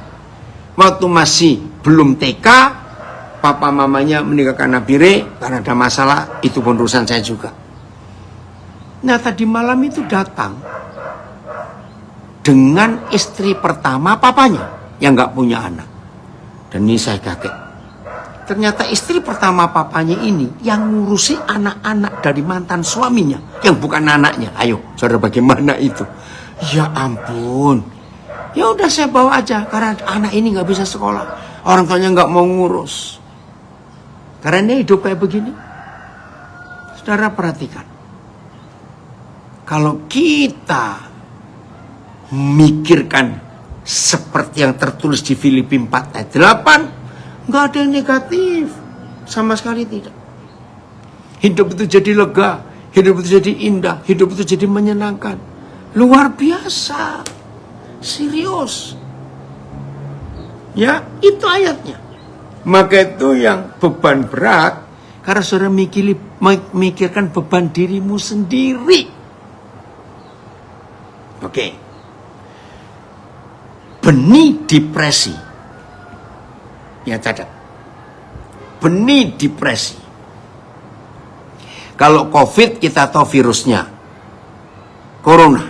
Waktu masih belum TK, papa mamanya meninggalkan Nabire karena ada masalah, itu pun urusan saya juga. Nah, tadi malam itu datang dengan istri pertama papanya yang nggak punya anak. Dan ini saya kaget. Ternyata istri pertama papanya ini yang ngurusi anak-anak dari mantan suaminya, yang bukan anaknya. Ayo, saudara, bagaimana itu? Ya ampun. Ya udah saya bawa aja karena anak ini nggak bisa sekolah. Orang tuanya nggak mau ngurus. Karena ini hidup kayak begini. Saudara perhatikan. Kalau kita mikirkan seperti yang tertulis di Filipi 4 ayat 8, nggak ada yang negatif. Sama sekali tidak. Hidup itu jadi lega. Hidup itu jadi indah. Hidup itu jadi menyenangkan. Luar biasa. Serius. Ya, itu ayatnya. Maka itu yang beban berat. Karena saudara memikirkan beban dirimu sendiri. Oke. Benih depresi. Ya, catat. Benih depresi. Kalau COVID kita tahu virusnya. Corona.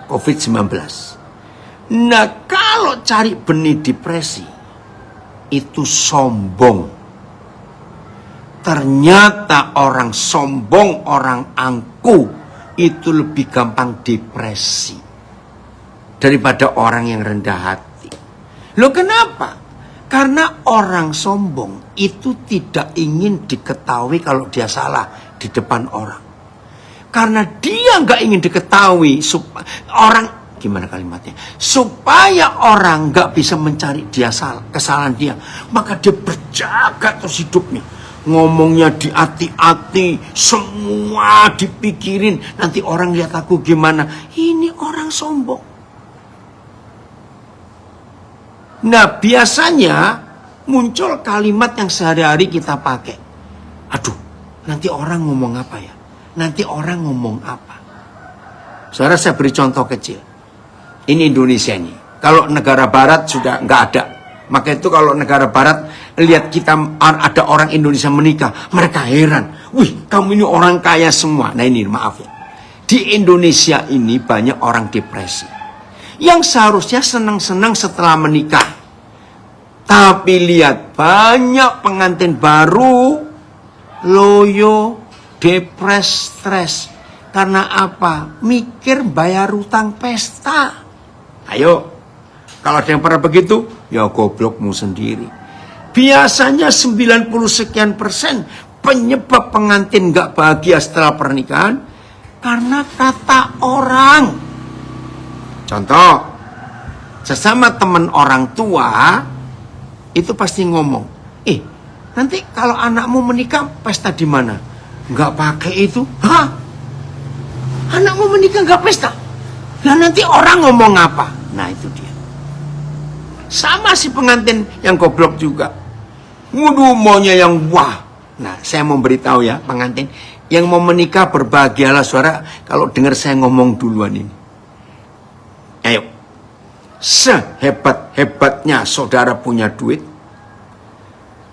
COVID-19. Nah, kalau cari benih depresi, itu sombong. Ternyata orang sombong, orang angkuh itu lebih gampang depresi daripada orang yang rendah hati. Loh kenapa? Karena orang sombong itu tidak ingin diketahui kalau dia salah di depan orang. Karena dia nggak ingin diketahui orang, gimana kalimatnya? Supaya orang nggak bisa mencari dia kesalahan dia, maka dia berjaga terus hidupnya. Ngomongnya di-hati-hati, semua dipikirin. Nanti orang lihat aku gimana? Ini orang sombong. Nah, biasanya muncul kalimat yang sehari-hari kita pakai. Aduh, nanti orang ngomong apa ya? Nanti orang ngomong apa? Saudara, saya beri contoh kecil. Ini Indonesia ini. Kalau negara barat sudah nggak ada. Maka itu kalau negara barat lihat kita ada orang Indonesia menikah, mereka heran. Wih, kamu ini orang kaya semua. Nah ini maaf ya. Di Indonesia ini banyak orang depresi. Yang seharusnya senang-senang setelah menikah. Tapi lihat banyak pengantin baru loyo, depres, stres. Karena apa? Mikir bayar utang pesta. Ayo, kalau ada yang pernah begitu, ya goblokmu sendiri. Biasanya 90 sekian persen penyebab pengantin gak bahagia setelah pernikahan karena kata orang. Contoh, sesama teman orang tua itu pasti ngomong, nanti kalau anakmu menikah pesta di mana? Nggak pakai itu? Hah? Anakmu menikah nggak pesta? Lah nanti orang ngomong apa? Nah itu dia. Sama si pengantin yang goblok juga. Waduh, maunya yang wah. Nah, saya mau beritahu ya pengantin yang mau menikah, berbahagialah saudara kalau dengar saya ngomong duluan ini. Ayo, sehebat-hebatnya saudara punya duit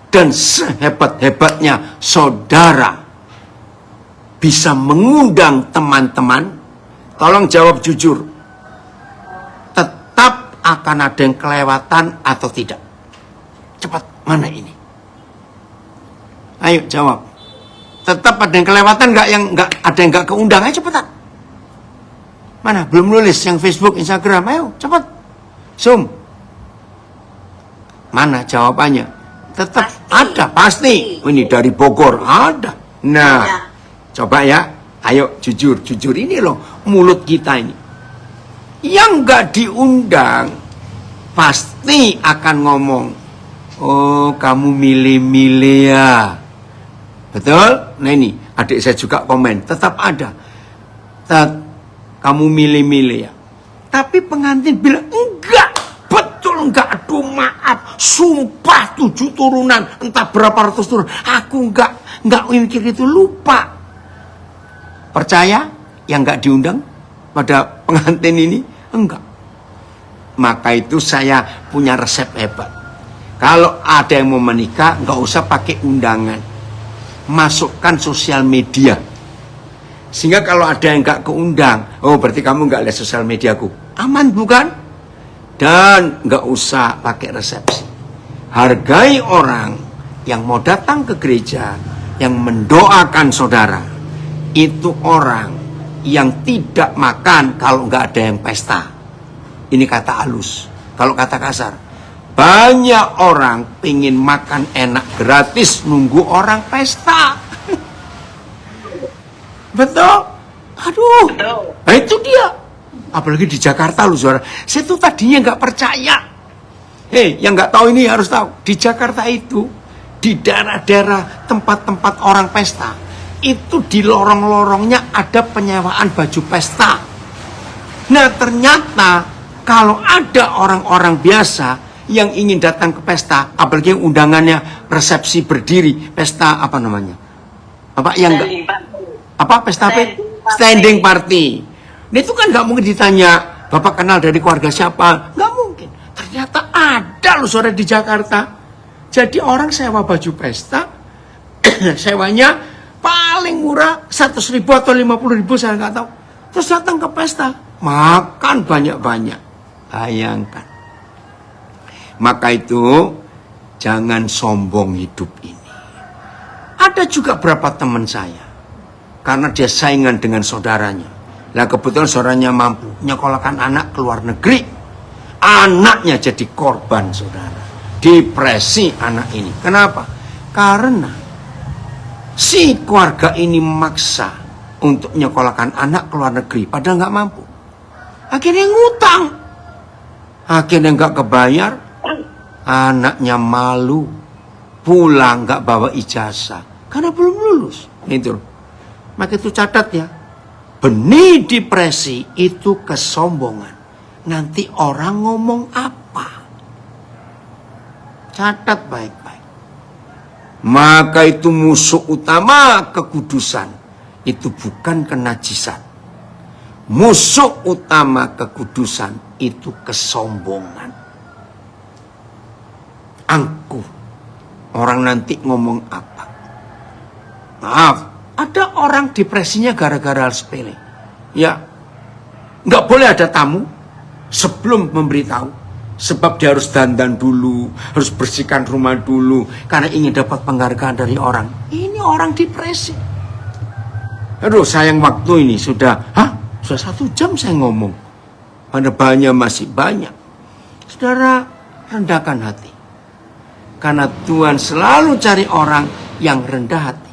dan sehebat-hebatnya saudara bisa mengundang teman-teman, tolong jawab jujur. Tetap akan ada yang kelewatan atau tidak? Cepat, mana ini? Ayo jawab. Tetap ada yang kelewatan nggak, yang nggak ada yang nggak keundang? Ayo cepetan. Mana? Belum nulis yang Facebook, Instagram. Ayo, cepat. Zoom. Mana jawabannya? Tetap pasti. Ada, pasti. Ini dari Bogor, ada. Nah, ada. Coba ya. Ayo, jujur. Jujur ini loh, mulut kita ini. Yang nggak diundang, pasti akan ngomong, oh, kamu milih-milih ya. Betul? Nah ini, adik saya juga komen. Tetap ada. Kamu milih-milih ya. Tapi pengantin bilang, enggak, betul enggak, aduh maaf, sumpah 7 turunan, entah berapa ratus turunan, aku enggak mikir itu, lupa. Percaya yang enggak diundang pada pengantin ini? Enggak. Maka itu saya punya resep hebat. Kalau ada yang mau menikah, enggak usah pakai undangan. Masukkan sosial media. Sehingga kalau ada yang gak keundang, oh berarti kamu gak lihat sosial mediaku. Aman bukan? Dan gak usah pakai resepsi. Hargai orang yang mau datang ke gereja, yang mendoakan saudara. Itu orang yang tidak makan kalau gak ada yang pesta. Ini kata halus. Kalau kata kasar, banyak orang pengen makan enak gratis nunggu orang pesta. Betul? Aduh. Nah itu dia. Apalagi di Jakarta loh saudara. Saya tuh tadinya nggak percaya. Yang nggak tahu ini harus tahu. Di Jakarta itu, di daerah-daerah tempat-tempat orang pesta, itu di lorong-lorongnya ada penyewaan baju pesta. Nah ternyata kalau ada orang-orang biasa yang ingin datang ke pesta, apalagi yang undangannya resepsi berdiri, pesta apa namanya? Apa yang enggak? Apa pesta apa? Standing party. Nah itu kan nggak mungkin ditanya, Bapak kenal dari keluarga siapa? Nggak mungkin. Ternyata ada loh saudara di Jakarta. Jadi orang sewa baju pesta, sewanya paling murah 100.000 atau 50.000 saya nggak tahu. Terus datang ke pesta, makan banyak-banyak. Bayangkan. Maka itu jangan sombong hidup ini. Ada juga berapa teman saya, karena dia saingan dengan saudaranya. Nah kebetulan saudaranya mampu nyekolahkan anak ke luar negeri. Anaknya jadi korban, saudara. Depresi anak ini. Kenapa? Karena si keluarga ini memaksa untuk nyekolahkan anak ke luar negeri, padahal nggak mampu. Akhirnya ngutang. Akhirnya nggak kebayar. Anaknya malu. Pulang nggak bawa ijazah. Karena belum lulus. Itu. Maka itu catat ya. Benih depresi itu kesombongan. Nanti orang ngomong apa? Catat baik-baik. Maka itu musuh utama kekudusan. Itu bukan kenajisan. Musuh utama kekudusan itu kesombongan. Angkuh. Orang nanti ngomong apa? Maaf, ada orang depresinya gara-gara hal sepele. Ya, nggak boleh ada tamu sebelum memberitahu. Sebab dia harus dandan dulu, harus bersihkan rumah dulu, karena ingin dapat penghargaan dari orang. Ini orang depresi. Aduh, sayang waktu ini sudah 1 jam saya ngomong. Penebalnya masih banyak. Saudara, rendahkan hati. Karena Tuhan selalu cari orang yang rendah hati.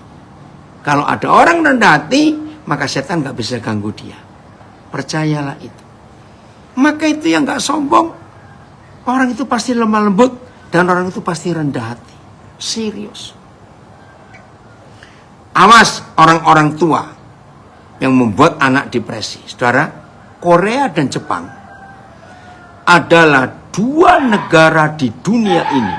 Kalau ada orang rendah hati, maka setan gak bisa ganggu dia. Percayalah itu. Maka itu yang gak sombong. Orang itu pasti lemah lembut. Dan orang itu pasti rendah hati. Serius. Awas orang-orang tua yang membuat anak depresi. Saudara, Korea dan Jepang adalah 2 negara di dunia ini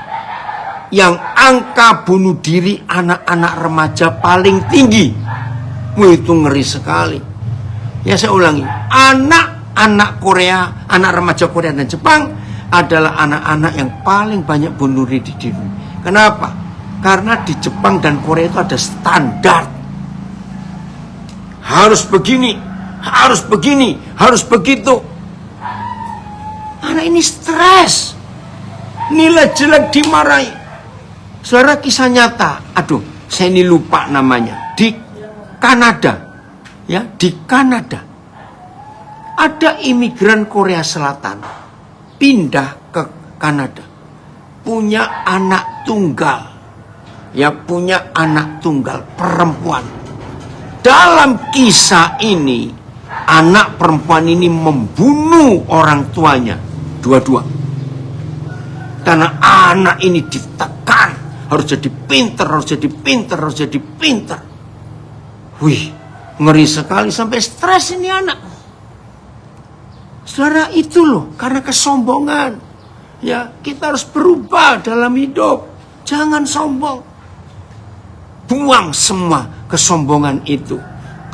yang angka bunuh diri anak-anak remaja paling tinggi. Wah, itu ngeri sekali. Ya saya ulangi, anak-anak Korea, anak remaja Korea dan Jepang adalah anak-anak yang paling banyak bunuh diri. Kenapa? Karena di Jepang dan Korea itu ada standar. Harus begini, harus begini, harus begitu. Anak ini stres. Nilai jelek dimarahi. Saudara, kisah nyata, aduh saya ini lupa namanya, di Kanada, ya di Kanada, ada imigran Korea Selatan pindah ke Kanada, punya anak tunggal, ya punya anak tunggal perempuan. Dalam kisah ini, anak perempuan ini membunuh orang tuanya, dua-dua, karena anak ini ditekan. Harus jadi pinter, harus jadi pinter, harus jadi pinter. Wih, ngeri sekali sampai stres ini anak. Saudara, itu loh, karena kesombongan. Ya, kita harus berubah dalam hidup. Jangan sombong. Buang semua kesombongan itu.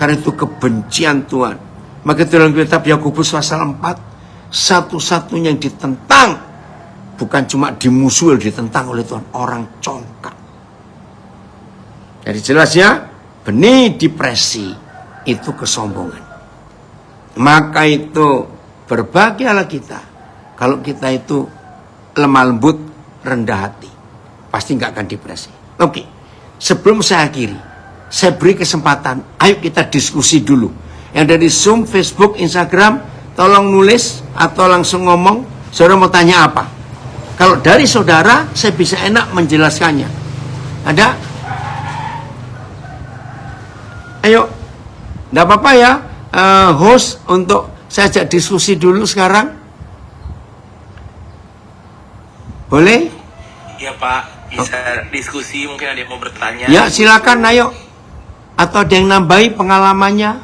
Karena itu kebencian Tuhan. Maka dalam kitab Yakobus pasal 4, satu-satunya yang ditentang bukan cuma dimusuhi, ditentang oleh Tuhan, orang congkak. Jadi jelas ya, benih depresi itu kesombongan. Maka itu berbahagialah kita kalau kita itu lemah lembut, rendah hati. Pasti nggak akan depresi. Oke, sebelum saya akhiri, saya beri kesempatan, ayo kita diskusi dulu. Yang dari Zoom, Facebook, Instagram, tolong nulis atau langsung ngomong. Saudara mau tanya apa? Kalau dari saudara, saya bisa enak menjelaskannya. Ada? Ayo, enggak apa-apa ya, host untuk saya ajak diskusi dulu sekarang. Boleh? Ya Pak, bisa diskusi, mungkin ada yang mau bertanya. Ya silakan, ayo. Atau ada yang nambahi pengalamannya.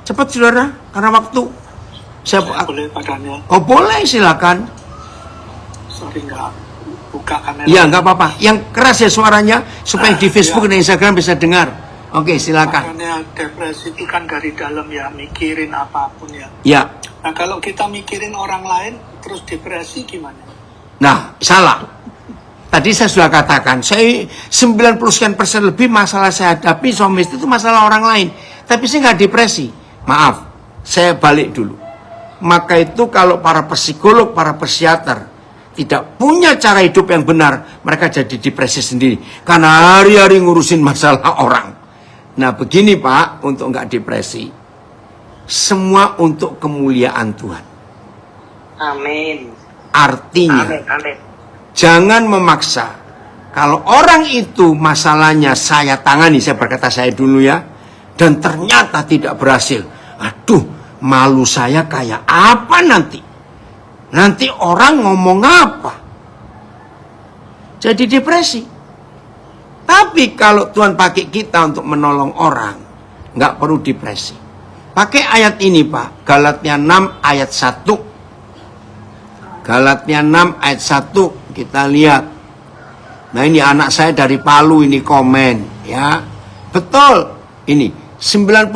Cepat saudara, karena waktu. Saya boleh padanya. Oh boleh, silakan. Sorry nggak buka kamera. Ya nggak apa-apa. Yang keras ya suaranya supaya di Facebook dan Instagram bisa dengar. Oke, silakan. Makanya depresi itu kan dari dalam ya, mikirin apapun ya. Ya. Nah kalau kita mikirin orang lain terus depresi gimana? Nah, salah. Tadi saya sudah katakan, saya 90% lebih masalah saya hadapi suami istri itu masalah orang lain. Tapi saya nggak depresi. Maaf, saya balik dulu. Maka itu kalau para psikolog, para psikiater tidak punya cara hidup yang benar, mereka jadi depresi sendiri. Karena hari-hari ngurusin masalah orang. Nah begini Pak, untuk nggak depresi, semua untuk kemuliaan Tuhan. Amin. Artinya, Amin. Amin. jangan memaksa. Kalau orang itu masalahnya saya tangani, saya berkata saya dulu ya, dan ternyata tidak berhasil. Aduh, malu saya kayak apa nanti? Nanti orang ngomong apa? Jadi depresi. Tapi kalau Tuhan pakai kita untuk menolong orang, nggak perlu depresi. Pakai ayat ini Pak, Galatia 6 ayat 1. Galatia 6 ayat 1, kita lihat. Nah ini anak saya dari Palu ini komen, ya. Betul, ini 90%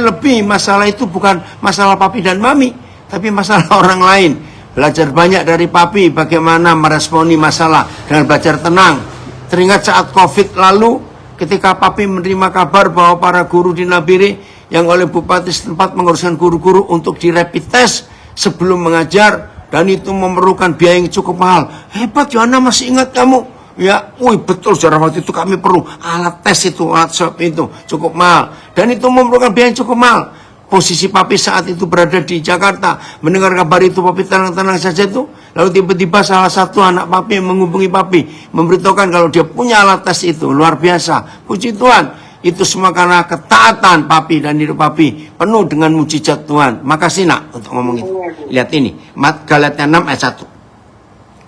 lebih masalah itu bukan masalah papi dan mami, tapi masalah orang lain. Belajar banyak dari papi bagaimana meresponi masalah dengan belajar tenang. Teringat saat COVID lalu, ketika papi menerima kabar bahwa para guru di Nabire yang oleh bupati setempat menguruskan guru-guru untuk di rapid test sebelum mengajar, dan itu memerlukan biaya yang cukup mahal. Hebat Yohana, masih ingat kamu? Ya, wih betul saudara, waktu itu kami perlu alat tes itu, alat swab itu cukup mahal, dan itu memerlukan biaya yang cukup mahal. Posisi papi saat itu berada di Jakarta, mendengar kabar itu papi tenang-tenang saja tuh. Lalu tiba-tiba salah satu anak papi menghubungi papi, memberitahukan kalau dia punya alat tes itu. Luar biasa, puji Tuhan. Itu semua karena ketaatan papi dan hidup papi penuh dengan mujizat Tuhan. Makasih nak untuk ngomong itu. Lihat ini, Galatia 6 ayat 1.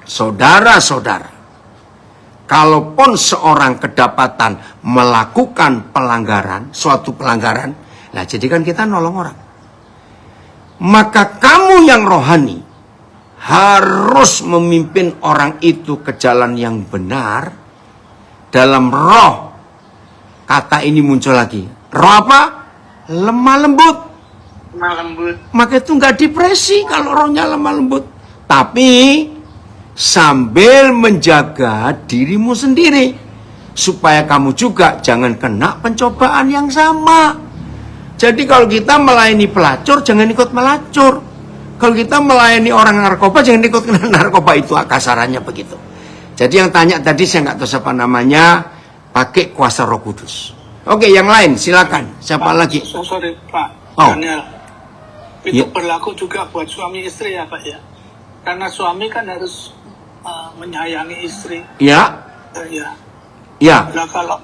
Saudara-saudara, kalaupun seorang kedapatan melakukan pelanggaran, suatu pelanggaran, nah jadi kan kita nolong orang, maka kamu yang rohani harus memimpin orang itu ke jalan yang benar dalam roh. Kata ini muncul lagi, roh apa? Lemah lembut. Lemah lembut. Maka itu nggak depresi kalau rohnya lemah lembut, tapi sambil menjaga dirimu sendiri supaya kamu juga jangan kena pencobaan yang sama. Jadi kalau kita melayani pelacur, jangan ikut melacur. Kalau kita melayani orang narkoba, jangan ikut kena narkoba. Itu kasarannya begitu. Jadi yang tanya tadi saya nggak tahu siapa namanya, pakai kuasa Roh Kudus. Oke, yang lain silakan. Siapa Pak, lagi? sorry Pak, Oh. Daniel. Itu Ya. berlaku juga buat suami istri ya Pak ya. Karena suami kan harus menyayangi istri. Ya, Ya. ya. Nah kalau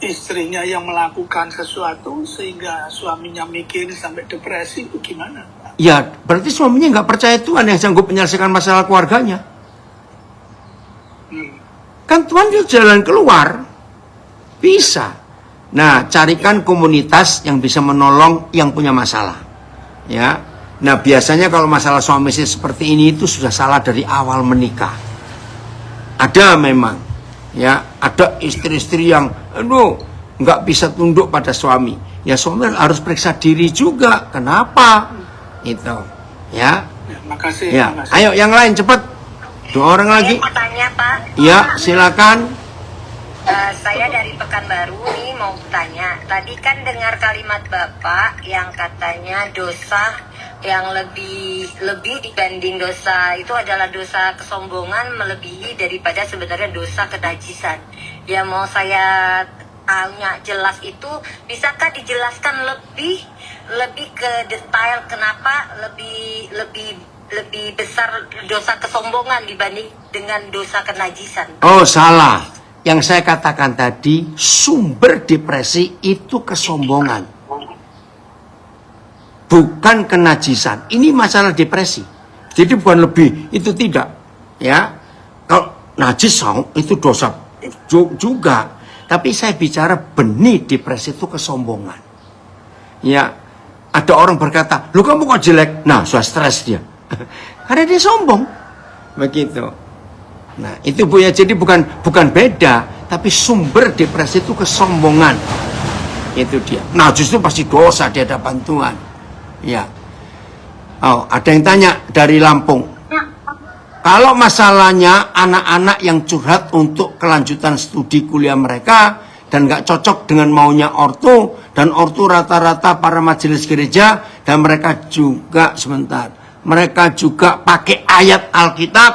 istrinya yang melakukan sesuatu sehingga suaminya mikirin sampai depresi, itu gimana Pak? Ya, berarti suaminya nggak percaya Tuhan yang sanggup menyelesaikan masalah keluarganya. Kan Tuhan itu jalan keluar. Bisa. Nah, carikan komunitas yang bisa menolong yang punya masalah. Ya. Nah, biasanya kalau masalah suami istri seperti ini itu sudah salah dari awal menikah. Ada memang. Ya, ada istri-istri yang nggak bisa tunduk pada suami. Ya, suami harus periksa diri juga. Kenapa? Itu. Ya. Ya, makasih. Ya. Makasih. Ayo yang lain cepat. 2 orang lagi. Saya mau tanya Pak. Ya, silakan. Saya dari Pekanbaru nih mau tanya. Tadi kan dengar kalimat Bapak yang katanya dosa yang lebih dibanding dosa itu adalah dosa kesombongan melebihi daripada sebenarnya dosa kenajisan. Ya mau saya tanya jelas itu, bisakah dijelaskan lebih ke detail kenapa lebih besar dosa kesombongan dibanding dengan dosa kenajisan? Oh, salah. Yang saya katakan tadi, sumber depresi itu kesombongan. Bukan kenajisan. Ini masalah depresi. Jadi bukan lebih, itu tidak. Ya. Kalau najis itu dosa juga. Tapi saya bicara benih depresi itu kesombongan. Ya. Ada orang berkata, "Lu kamu kok jelek?" Nah, sudah stres dia. Karena dia sombong. Begitu. Nah, itu Bu ya, jadi bukan beda, tapi sumber depresi itu kesombongan. Itu dia. Nah, justru pasti dosa di hadapan Tuhan. Ya. Oh, ada yang tanya dari Lampung. Kalau masalahnya anak-anak yang curhat untuk kelanjutan studi kuliah mereka dan nggak cocok dengan maunya ortu, dan ortu rata-rata para majelis gereja, dan mereka juga pakai ayat Alkitab.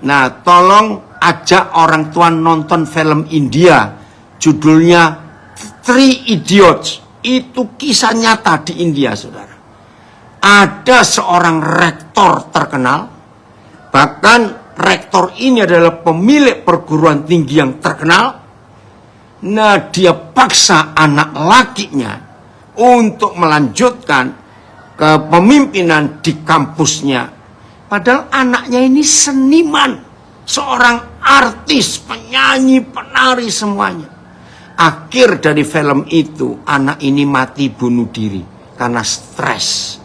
Nah, tolong ajak orang tua nonton film India. Judulnya Three Idiots. Itu kisah nyata di India, saudara. Ada seorang rektor terkenal. Bahkan rektor ini adalah pemilik perguruan tinggi yang terkenal. Nah, dia paksa anak lakinya untuk melanjutkan kepemimpinan di kampusnya. Padahal anaknya ini seniman, seorang artis, penyanyi, penari, semuanya. Akhir dari film itu, anak ini mati bunuh diri karena stres.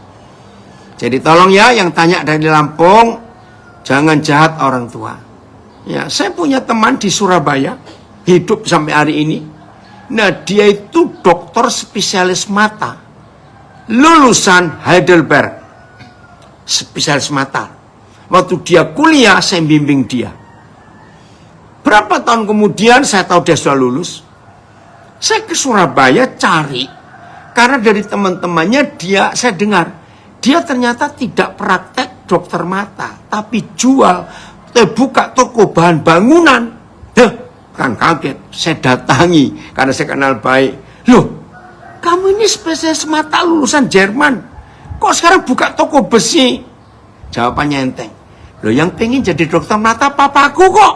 Jadi tolong ya, yang tanya dari Lampung, jangan jahat orang tua. Ya, saya punya teman di Surabaya, hidup sampai hari ini. Nah, dia itu dokter spesialis mata, lulusan Heidelberg, spesialis mata. Waktu dia kuliah, saya bimbing dia. Berapa tahun kemudian, saya tahu dia sudah lulus. Saya ke Surabaya cari, karena dari teman-temannya saya dengar, dia ternyata tidak praktek dokter mata, tapi buka toko bahan bangunan. Kan kaget, saya datangi, karena saya kenal baik. Loh, kamu ini spesialis mata lulusan Jerman, kok sekarang buka toko besi? Jawabannya enteng. Loh, yang pengen jadi dokter mata papaku kok.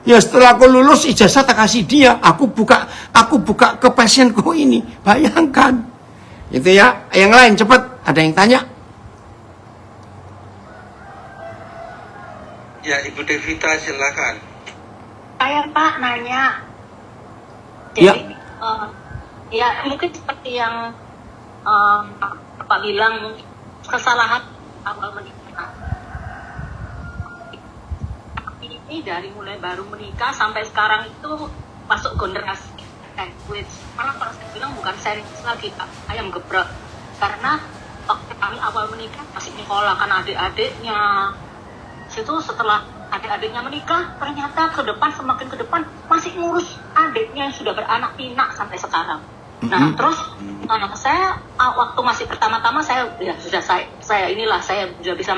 Ya setelah aku lulus ijazah tak kasih dia, aku buka ke pasienku ini. Bayangkan. Itu ya. Yang lain cepat, ada yang tanya? Ya, Ibu Devita silakan. Saya Pak nanya. Ya. Jadi ya mungkin seperti yang Pak bilang, kesalahan awal menikah. Ini dari mulai baru menikah sampai sekarang itu masuk generasi sandwich. Karena kalau saya bilang bukan sandwich lagi, Pak, ayam geprek. Karena waktu kami awal menikah masih nyekolah kan adik-adiknya. Situ setelah adik-adiknya menikah, ternyata semakin ke depan masih ngurus adiknya yang sudah beranak pinak sampai sekarang. Nah, terus saya waktu masih pertama-tama saya sudah bisa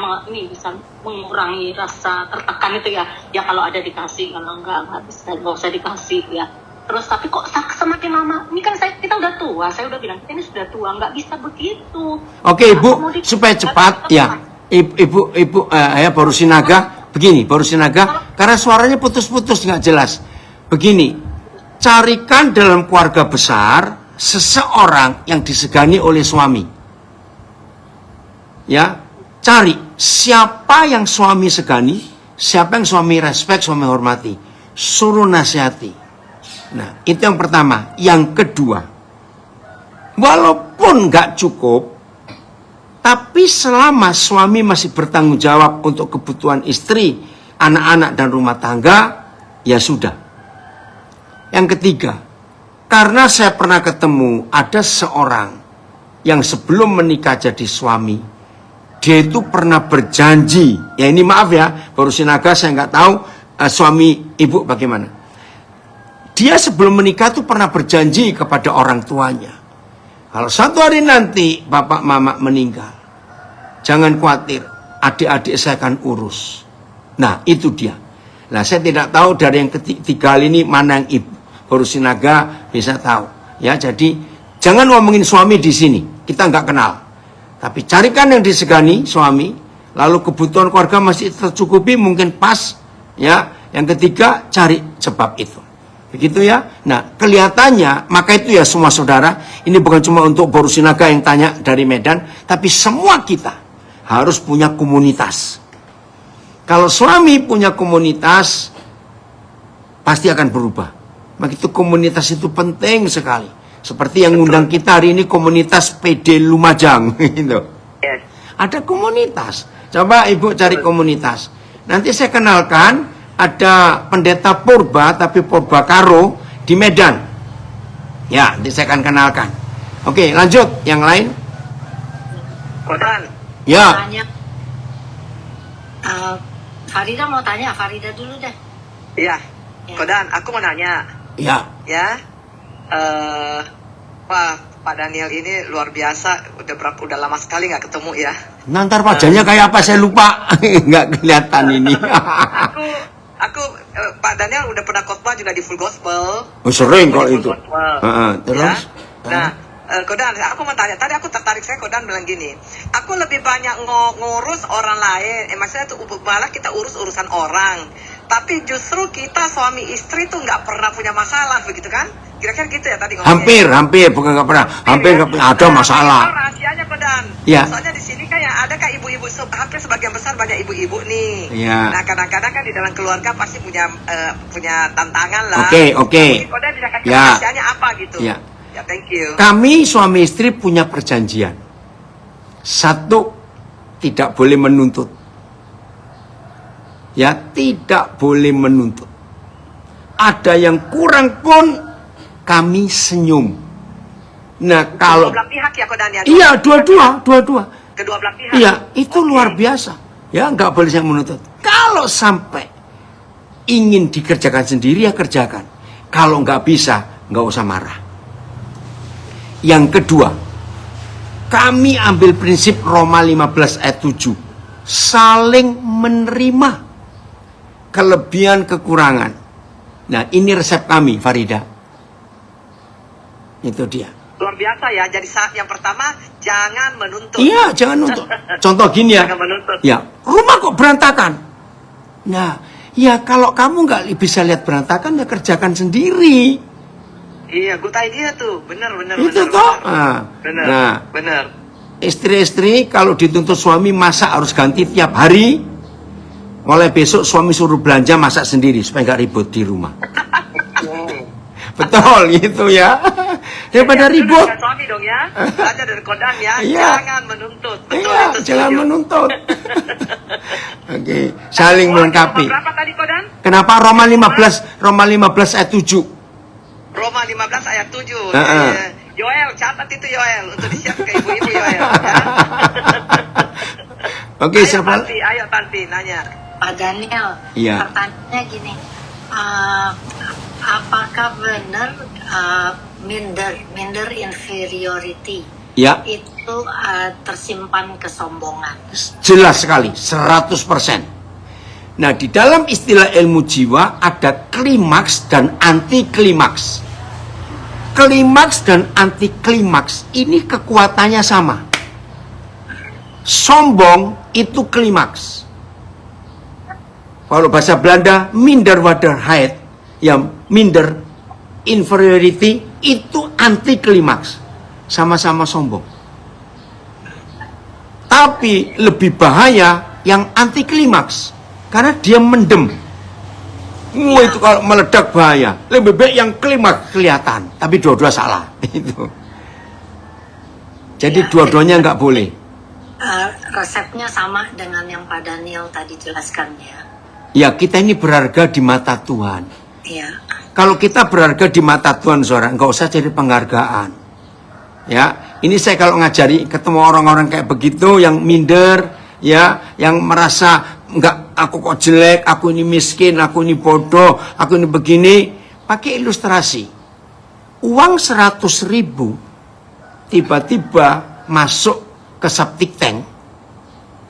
mengurangi rasa tertekan itu ya. Ya kalau ada dikasih, kalau enggak usah dikasih ya. Terus tapi kok semakin lama, ini kan kita udah tua, saya udah bilang kita ini sudah tua, nggak bisa begitu. Oke, Ibu, supaya cepat ya. Ibu ya Baru Sinaga, begini, Baru Sinaga, karena suaranya putus-putus nggak jelas. Begini, carikan dalam keluarga besar seseorang yang disegani oleh suami. Ya, cari siapa yang suami segani, siapa yang suami respect, suami hormati. Suruh nasihati. Nah, itu yang pertama. Yang kedua, walaupun nggak cukup, tapi selama suami masih bertanggung jawab untuk kebutuhan istri, anak-anak dan rumah tangga, ya sudah. Yang ketiga, karena saya pernah ketemu ada seorang yang sebelum menikah jadi suami, dia itu pernah berjanji, ya ini maaf ya, Baru Sinaga saya nggak tahu suami ibu bagaimana. Dia sebelum menikah itu pernah berjanji kepada orang tuanya, kalau suatu hari nanti bapak mama meninggal, jangan khawatir, adik-adik saya akan urus. Nah itu dia. Nah saya tidak tahu dari yang ketiga ini mana yang ibu. Baru Sinaga bisa tahu. Ya, jadi jangan ngomongin suami di sini. Kita nggak kenal. Tapi carikan yang disegani suami. Lalu kebutuhan keluarga masih tercukupi, mungkin pas. Ya, yang ketiga cari sebab itu. Begitu ya. Nah, kelihatannya maka itu ya semua saudara. Ini bukan cuma untuk Baru Sinaga yang tanya dari Medan, tapi semua kita harus punya komunitas. Kalau suami punya komunitas, pasti akan berubah. Begitu komunitas itu penting sekali. Seperti yang ngundang kita hari ini komunitas PD Lumajang. Gitu. Yes. Ada komunitas. Coba Ibu cari komunitas. Nanti saya kenalkan ada pendeta Purba, tapi Purba Karo di Medan. Ya, nanti saya akan kenalkan. Oke, lanjut. Yang lain? Kodan. Ya. Tanya. Farida mau tanya, Farida dulu deh. Iya. Kodan, aku mau nanya. Ya. Ya. Pak, Pak Daniel ini luar biasa. Udah lama sekali nggak ketemu ya. Nanti wajahnya kayak apa saya lupa. Nggak kelihatan ini. Aku Pak Daniel udah pernah khotbah juga di Full Gospel. Oh, sering kalau itu. Ya. Terus? Nah, Kodan, aku mau tanya. Tadi aku tertarik, Kodan bilang gini. Aku lebih banyak ngurus orang lain. Maksudnya tuh malah kita urus urusan orang. Tapi justru kita suami istri tuh nggak pernah punya masalah, begitu kan? Kira-kira gitu ya tadi ngomongnya. Hampir, bukan nggak pernah. Hampir nggak pernah ada masalah. Itu rahasianya, Kodan. Ya. Soalnya di sini kan ya ada kan ibu-ibu, hampir sebagian besar banyak ibu-ibu nih. Ya. Nah, kadang-kadang kan di dalam keluarga pasti punya tantangan lah. Oke. Mungkin Kodan bisa kasih Ya. rahasianya apa gitu. Ya. Ya, thank you. Kami suami istri punya perjanjian. Satu, tidak boleh menuntut. Ya, tidak boleh menuntut. Ada yang kurang pun kami senyum. Nah, kalau Kedua belah pihak ya, Kodan ya? iya, dua-dua. Kedua belah pihak. Iya, itu luar biasa. Ya, nggak boleh saya menuntut. Kalau sampai ingin dikerjakan sendiri, ya kerjakan. Kalau nggak bisa, nggak usah marah. Yang kedua, kami ambil prinsip Roma 15 ayat 7. Saling menerima kelebihan kekurangan. Nah, ini resep kami, Farida. Itu dia. Luar biasa ya. Jadi yang pertama, jangan menuntut. Iya, jangan nuntut. Contoh gini ya. Jangan menuntut. Ya, rumah kok berantakan. Nah, ya kalau kamu nggak bisa lihat berantakan, ya kerjakan sendiri. Iya, good idea tuh. Bener. Itu toh. Bener. Istri-istri kalau dituntut suami masak harus ganti tiap hari. Mulai besok suami suruh belanja masak sendiri supaya nggak ribut di rumah. Betul gitu ya. Daripada ribut. Suami dong ya. Belajar dari Kodan ya. Iya. Jangan menuntut. Betul Iya, itu. jangan setuju. menuntut. Oke, saling melengkapi. Roma berapa tadi, Kodan? Kenapa Roma 15 ayat 7? Roma 15 ayat 7. Heeh. Yoel, catat itu Yoel untuk di-share ke ibu-ibu Yoel ya. Oke, siapa? Ayo Tanti nanya. Pak Daniel, Iya. pertanyaannya gini, apakah benar minder inferiority Ya, itu tersimpan kesombongan? jelas sekali, 100%. Nah, di dalam istilah ilmu jiwa ada klimaks dan anti klimaks. Klimaks dan anti klimaks ini kekuatannya sama. Sombong itu klimaks. Kalau bahasa Belanda, minderwaardigheid, yang minder inferiority itu anti klimaks, sama-sama sombong. Tapi lebih bahaya yang anti klimaks, karena dia mendem. Wah, itu kalau meledak bahaya. Lebih baik yang klimaks kelihatan, tapi dua-dua salah. Itu. Jadi dua-duanya nggak boleh. Resepnya sama dengan yang Pak Daniel tadi jelaskan ya. Ya, kita ini berharga di mata Tuhan. Iya. Kalau kita berharga di mata Tuhan, saudara, nggak usah cari penghargaan. Ya, ini saya kalau ngajari ketemu orang-orang kayak begitu yang minder, ya, yang merasa nggak, aku kok jelek, aku ini miskin, aku ini bodoh, aku ini begini, pakai ilustrasi. Uang 100.000 tiba-tiba masuk ke septic tank,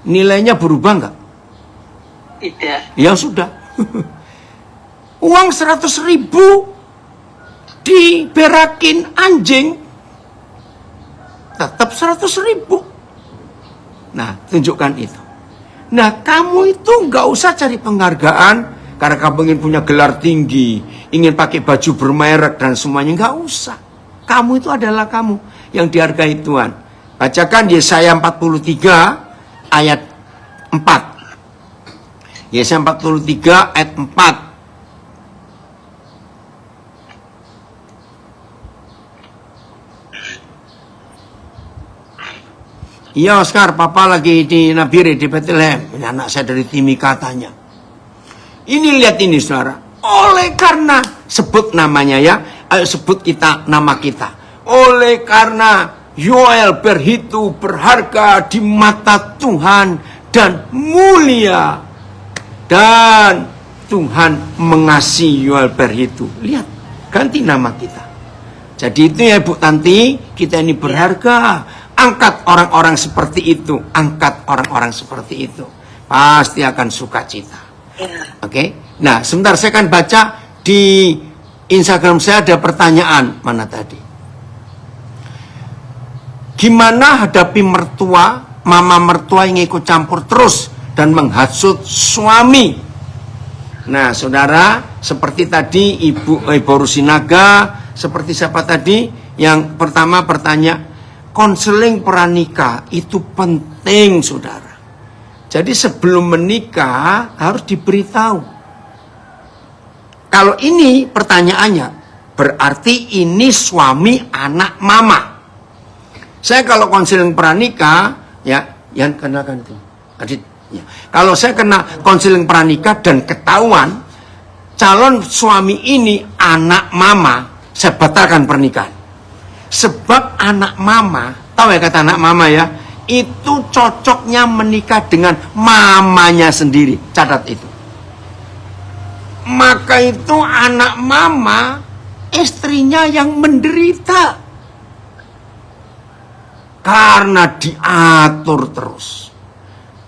nilainya berubah nggak? Tidak. Ya sudah. Uang 100.000 diberakin anjing, tetap 100.000. Nah, tunjukkan itu. Nah, kamu itu nggak usah cari penghargaan karena kamu ingin punya gelar tinggi, ingin pakai baju bermerek dan semuanya, nggak usah. Kamu itu adalah kamu yang dihargai Tuhan. Bacakan Yesaya 43 ayat 4. Yesaya 43 ayat 4. Iya, Oscar, papa lagi di Nabire, di Bethlehem. Ini anak saya dari Timi katanya. Ini lihat ini, saudara. Oleh karena, sebut namanya ya, ayo sebut kita, nama kita. Oleh karena Yoel berhitu berharga di mata Tuhan dan mulia. Dan Tuhan mengasihi Yoel berhitu. Lihat, ganti nama kita. Jadi itu ya Bu Tanti, kita ini berharga. Angkat orang-orang seperti itu, angkat orang-orang seperti itu, pasti akan sukacita. Oke. Nah, sebentar saya akan baca di Instagram saya ada pertanyaan mana tadi. Gimana hadapi mertua, mama mertua yang ikut campur terus dan menghasut suami? Nah, saudara, seperti tadi Ibu Rusinaga, seperti siapa tadi yang pertama bertanya, konseling pranikah itu penting, saudara. Jadi sebelum menikah harus diberitahu. Kalau ini pertanyaannya, berarti ini suami anak mama. Saya kalau konseling pranikah, ya, yang kenakan itu. Adit, ya. Kalau saya kena konseling pranikah dan ketahuan calon suami ini anak mama, saya batalkan pernikahan. Sebab anak mama, tahu ya kata anak mama ya, itu cocoknya menikah dengan mamanya sendiri. Catat itu. Maka itu anak mama, istrinya yang menderita. Karena diatur terus.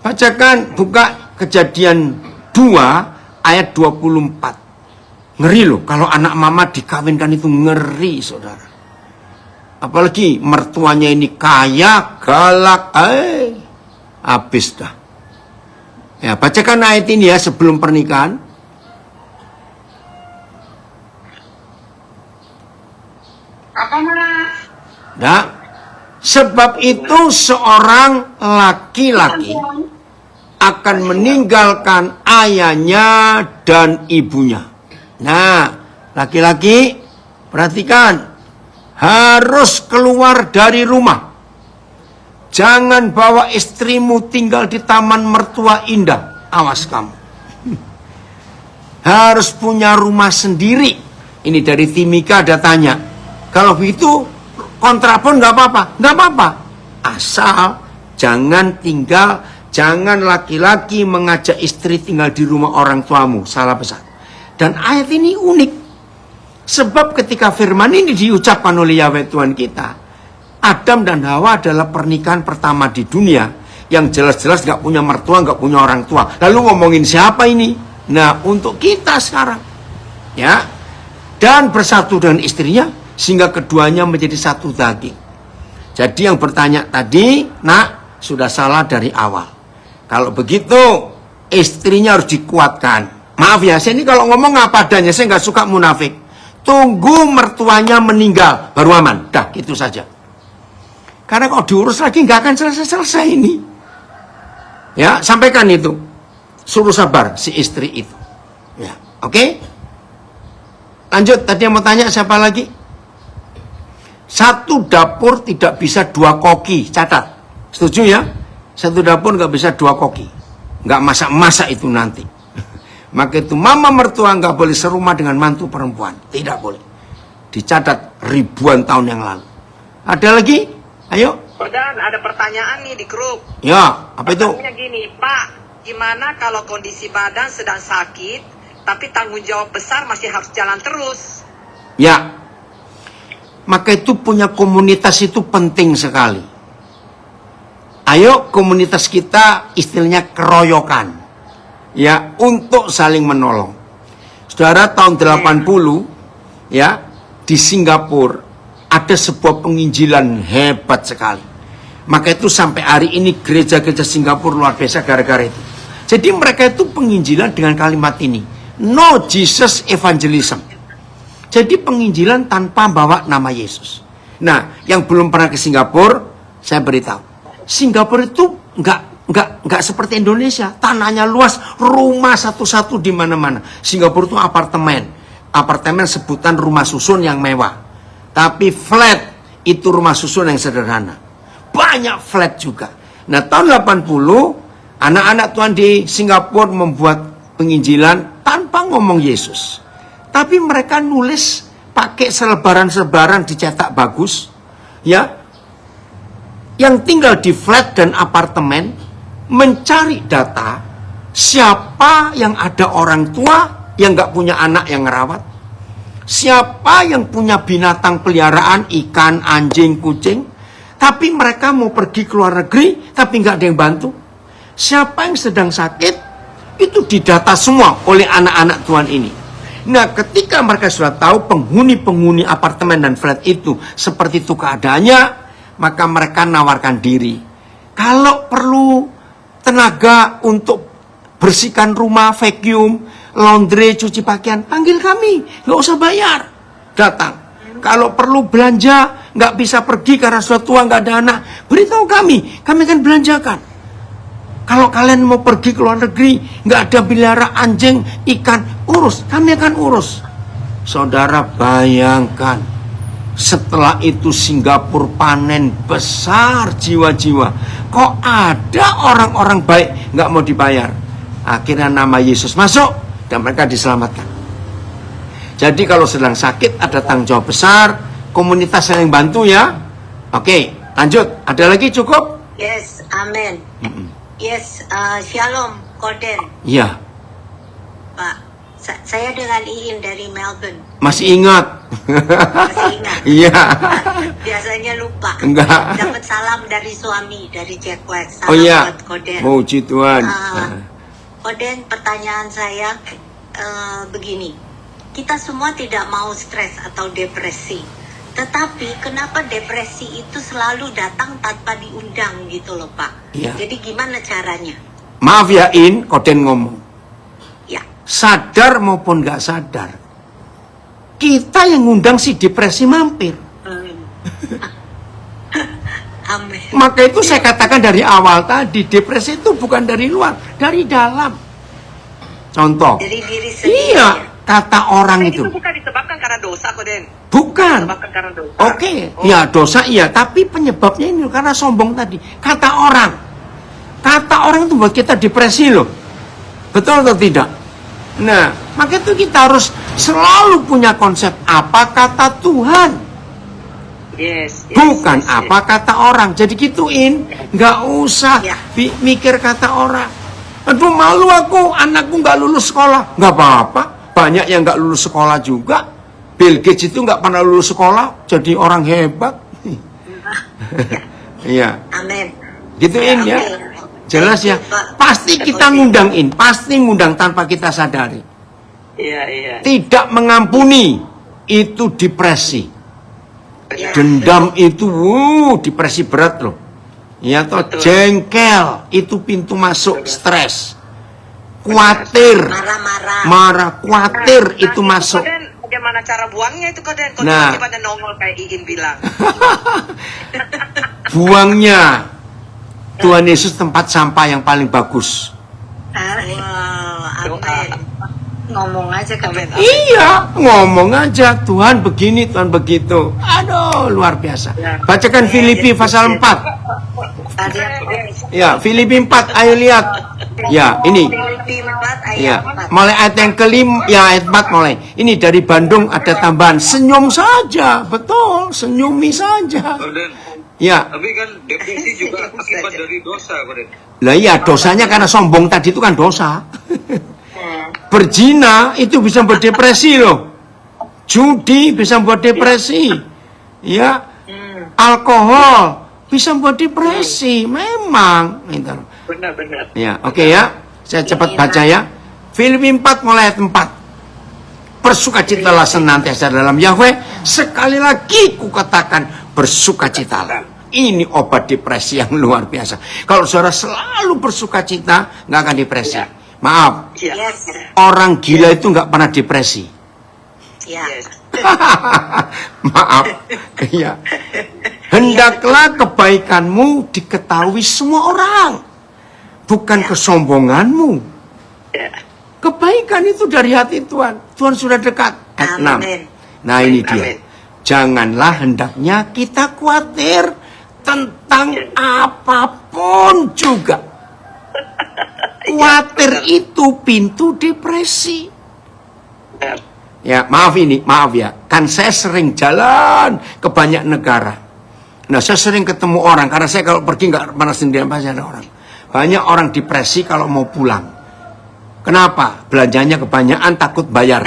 Bacakan, buka Kejadian 2 ayat 24. Ngeri loh, kalau anak mama dikawinkan itu ngeri, saudara. Apalagi mertuanya ini kaya, galak, habis dah. Ya, bacakan ayat ini ya sebelum pernikahan. Apa mana? Nah, sebab itu seorang laki-laki akan meninggalkan ayahnya dan ibunya. Nah, laki-laki perhatikan, harus keluar dari rumah. Jangan bawa istrimu tinggal di taman mertua indah. Awas kamu. Harus punya rumah sendiri. Ini dari Timika ada tanya. Kalau begitu kontrapun nggak apa-apa. Nggak apa-apa. Asal jangan laki-laki mengajak istri tinggal di rumah orang tuamu. Salah besar. Dan ayat ini unik. Sebab ketika firman ini diucapkan oleh Yahweh Tuhan kita, Adam dan Hawa adalah pernikahan pertama di dunia yang jelas-jelas gak punya mertua, gak punya orang tua. Lalu ngomongin siapa ini? Nah, untuk kita sekarang, ya, dan bersatu dengan istrinya sehingga keduanya menjadi satu daging. Jadi yang bertanya tadi, nak, sudah salah dari awal. Kalau begitu, istrinya harus dikuatkan. Maaf ya, saya ini kalau ngomong apa adanya, saya gak suka munafik. Tunggu mertuanya meninggal, baru aman. Dah, gitu saja. Karena kalau diurus lagi nggak akan selesai-selesai ini. Ya, sampaikan itu. Suruh sabar si istri itu. Ya, oke? Lanjut, tadi yang mau tanya siapa lagi? Satu dapur tidak bisa dua koki, catat. Setuju ya? Satu dapur nggak bisa dua koki. Nggak masak-masak itu nanti. Maka itu mama mertua nggak boleh serumah dengan mantu perempuan. Tidak boleh. Dicatat ribuan tahun yang lalu. Ada lagi? Ayo. Dan ada pertanyaan nih di grup. Ya, apa itu? Pertanyaannya gini, Pak, gimana kalau kondisi badan sedang sakit, tapi tanggung jawab besar masih harus jalan terus? Ya. Maka itu punya komunitas itu penting sekali. Ayo komunitas kita istilahnya keroyokan. Ya, untuk saling menolong. Saudara, tahun 80 ya, di Singapura ada sebuah penginjilan hebat sekali. Maka itu sampai hari ini gereja-gereja Singapura luar biasa gara-gara itu. Jadi mereka itu penginjilan dengan kalimat ini, no Jesus evangelism. Jadi penginjilan tanpa bawa nama Yesus. Nah, yang belum pernah ke Singapura, saya beritahu, Singapura itu nggak seperti Indonesia, tanahnya luas, rumah satu-satu di mana-mana. Singapura itu apartemen sebutan rumah susun yang mewah, tapi flat itu rumah susun yang sederhana. Banyak flat juga. Nah, tahun 80 anak-anak Tuhan di Singapura membuat penginjilan tanpa ngomong Yesus, tapi mereka nulis pakai selebaran-selebaran dicetak bagus, ya. Yang tinggal di flat dan apartemen mencari data siapa yang ada orang tua yang nggak punya anak yang ngerawat, Siapa yang punya binatang peliharaan, ikan, anjing, kucing, tapi mereka mau pergi ke luar negeri, tapi nggak ada yang bantu? Siapa yang sedang sakit, itu didata semua oleh anak-anak Tuhan ini. Nah, ketika mereka sudah tahu penghuni-penghuni apartemen dan flat itu seperti itu keadaannya, maka mereka nawarkan diri. Kalau perlu tenaga untuk bersihkan rumah, vacuum, laundry, cuci pakaian, panggil kami, nggak usah bayar, datang. Kalau perlu belanja, nggak bisa pergi karena sudah tua, nggak ada anak, beritahu kami akan belanjakan. Kalau kalian mau pergi ke luar negeri, nggak ada pelihara anjing, ikan, urus, kami akan urus. Saudara bayangkan, setelah itu Singapura panen besar jiwa-jiwa. Kok ada orang-orang baik nggak mau dibayar? Akhirnya nama Yesus masuk dan mereka diselamatkan. Jadi kalau sedang sakit ada tanggung jawab besar, komunitas saling bantu ya. Oke, lanjut. Ada lagi cukup? Yes, amin. Yes, shalom, Koden. Iya. Pak, saya dengan Iin dari Melbourne. Masih ingat? Masih ingat? Iya. Biasanya lupa. Enggak. Dapat salam dari suami, dari Jack Wax. Salam Oh iya. buat Koden. Puji Tuhan. Koden, pertanyaan saya begini. Kita semua tidak mau stres atau depresi. Tetapi kenapa depresi itu selalu datang tanpa diundang gitu loh Pak? Iya. Jadi gimana caranya? Maaf ya In, Koden ngomong. Ya. Sadar maupun nggak sadar, kita yang ngundang si depresi mampir. Amin. Maka itu saya katakan dari awal tadi, depresi itu bukan dari luar, dari dalam. Contoh. Dari diri sendiri. Iya, kata orang Tapi itu. itu bukan disebabkan karena dosa, Koden. Bukan. Disebabkan karena dosa. Oke, ya dosa iya, tapi penyebabnya ini karena sombong tadi. Kata orang. Kata orang itu buat kita depresi loh. Betul atau tidak? Nah, maka itu kita harus selalu punya konsep apa kata Tuhan. Yes, Bukan apa kata orang. Jadi gituin, nggak usah Ya. mikir kata orang. Aduh malu aku, anakku nggak lulus sekolah. Nggak apa-apa, banyak yang nggak lulus sekolah juga. Bill Gates itu nggak pernah lulus sekolah, jadi orang hebat. Iya, Amin. gituin ya. Jelas ya. Pasti kita ngundangin, pasti ngundang tanpa kita sadari. Iya. Tidak mengampuni, itu depresi. Dendam itu, depresi berat loh. Ya toh, jengkel itu pintu masuk stres. Kuatir, Marah-marah. marah, kuatir itu masuk. Koden, bagaimana cara buangnya itu, Koden? Koden Nah. pada nongol kayak Iin bilang. Buangnya Tuhan Yesus tempat sampah yang paling bagus. Wow, amin. Ngomong aja ke Amin. Iya, ngomong aja Tuhan begini, Tuhan begitu. Aduh, luar biasa. Bacakan Filipi pasal 4. Tadi Ya, Filipi 4, ayo lihat. Ya, ini. Filipi 4 ayat Ya, 4. mulai ayat yang kelima, ya ayat 4 mulai. Ini dari Bandung ada tambahan. Senyum saja, betul, senyumi saja. Koden, Ya, tapi kan depresi juga akibat dari dosa, Koden. lah iya dosanya karena sombong tadi itu kan dosa. Berzina itu bisa buat depresi loh. Judi bisa buat depresi. Ya, alkohol bisa buat depresi. Memang. Gitu. Benar. Ya, oke ya. Saya cepat baca ya. Filipi 4 mulai ayat 4. Bersukacitalah senantiasa dalam Yahweh. Sekali lagi kukatakan bersukacitalah. Ini obat depresi yang luar biasa. Kalau saudara selalu bersukacita, nggak akan depresi. Maaf, Yes. orang gila itu nggak pernah depresi. Ya. Maaf, ya. Hendaklah kebaikanmu diketahui semua orang, bukan kesombonganmu. Kebaikan itu dari hati Tuhan. Tuhan sudah dekat. Ayat 6. Amin. Nah ini dia. Amin. Janganlah hendaknya kita khawatir tentang apapun juga. Khawatir itu pintu depresi. Ya, maaf ya. Kan saya sering jalan ke banyak negara. Nah, saya sering ketemu orang. Karena saya kalau pergi nggak pernah sendirian, pasti ada orang. Banyak orang depresi kalau mau pulang. Kenapa? Belanjanya kebanyakan, takut bayar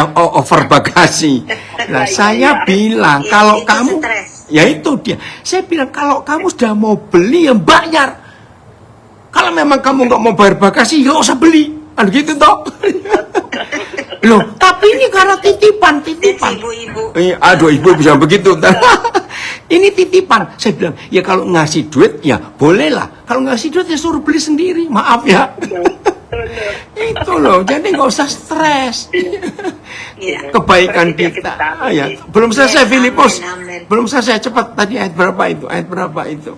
over bagasi. Nah, saya bilang kalau itu kamu, stres. ya itu dia. Saya bilang kalau kamu sudah mau beli, ya bayar. Kalau memang kamu nggak mau bayar bagasi, ya usah beli. Kan gitu toh. Loh, tapi ini karena titipan. Ibu-ibu. Aduh, ibu bisa begitu. Ini titipan. Saya bilang, ya kalau ngasih duit, ya bolehlah. Kalau ngasih duit, ya suruh beli sendiri. Maaf ya. Itu loh, jadi nggak usah stres. Iya. Kebaikan kita. Ya, belum selesai Filipus. Amin. Belum selesai, cepat. Tadi ayat berapa itu? Ayat berapa itu?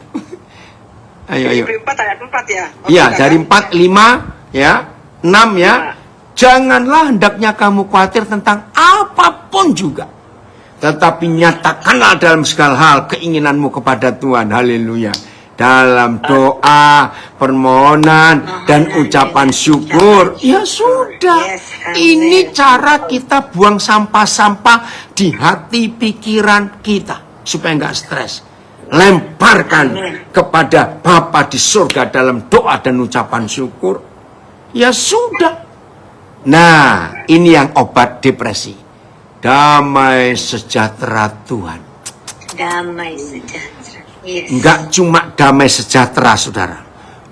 Ayo. Filipi 4 ayat 4 ya. Iya, dari 4, 5, ya, 6 ya. Janganlah hendaknya kamu khawatir tentang apapun juga. Tetapi nyatakanlah dalam segala hal keinginanmu kepada Tuhan. Haleluya. Dalam doa, permohonan, dan ucapan syukur. Ya sudah. Ini cara kita buang sampah-sampah di hati pikiran kita. Supaya nggak stres. Lemparkan kepada Bapa di surga dalam doa dan ucapan syukur. Ya sudah. Nah, ini yang obat depresi. Damai sejahtera Tuhan. Damai sejahtera. Yes. Enggak cuma damai sejahtera, saudara.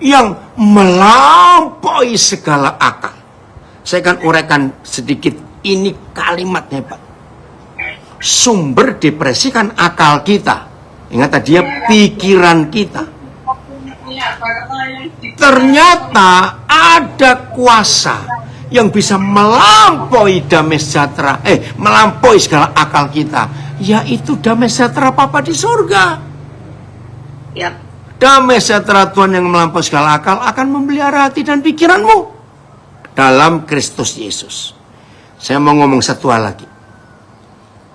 Yang melampaui segala akal. Saya akan uraikan sedikit. Ini kalimat hebat. Sumber depresi kan akal kita. Ingat tadi ya, pikiran kita. Ternyata ada kuasa yang bisa melampaui damai sejahtera, melampaui segala akal kita, yaitu damai sejahtera Bapa di surga. Yap. Damai sejahtera Tuhan yang melampaui segala akal akan memelihara hati dan pikiranmu dalam Kristus Yesus. Saya mau ngomong satu hal lagi.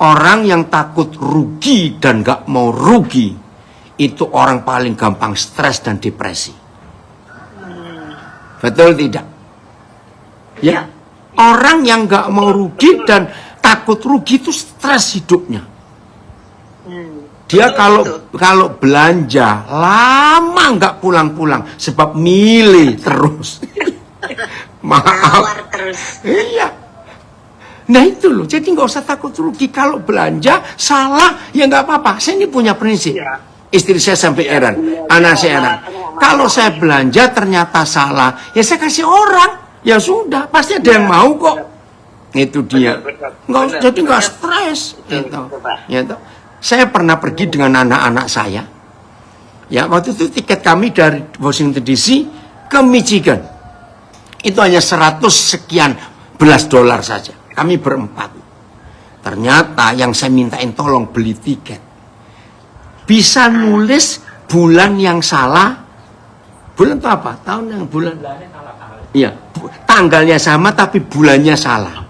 Orang yang takut rugi dan gak mau rugi, itu orang paling gampang stres dan depresi. Betul tidak? Ya. Orang yang gak mau rugi dan takut rugi itu stres hidupnya. Dia kalau belanja lama nggak pulang-pulang sebab milih terus. Maaf. Nawar terus. Iya. Nah itu loh. Jadi nggak usah takut rugi. Kalau belanja salah ya nggak apa-apa. Saya ini punya prinsip. Istri saya sampai heran, anak saya heran. Kalau saya belanja ternyata salah, ya saya kasih orang. Ya sudah, pasti ada yang mau kok. Itu dia. Jadi nggak stres. Gitu. Saya pernah pergi dengan anak-anak saya. Ya, waktu itu tiket kami dari Washington DC ke Michigan. Itu hanya 100 sekian belas dolar saja. Kami berempat. Ternyata yang saya mintain tolong beli tiket. Bisa nulis bulan yang salah. Bulan itu apa? Tahun yang bulan. Iya, tanggalnya sama tapi bulannya salah.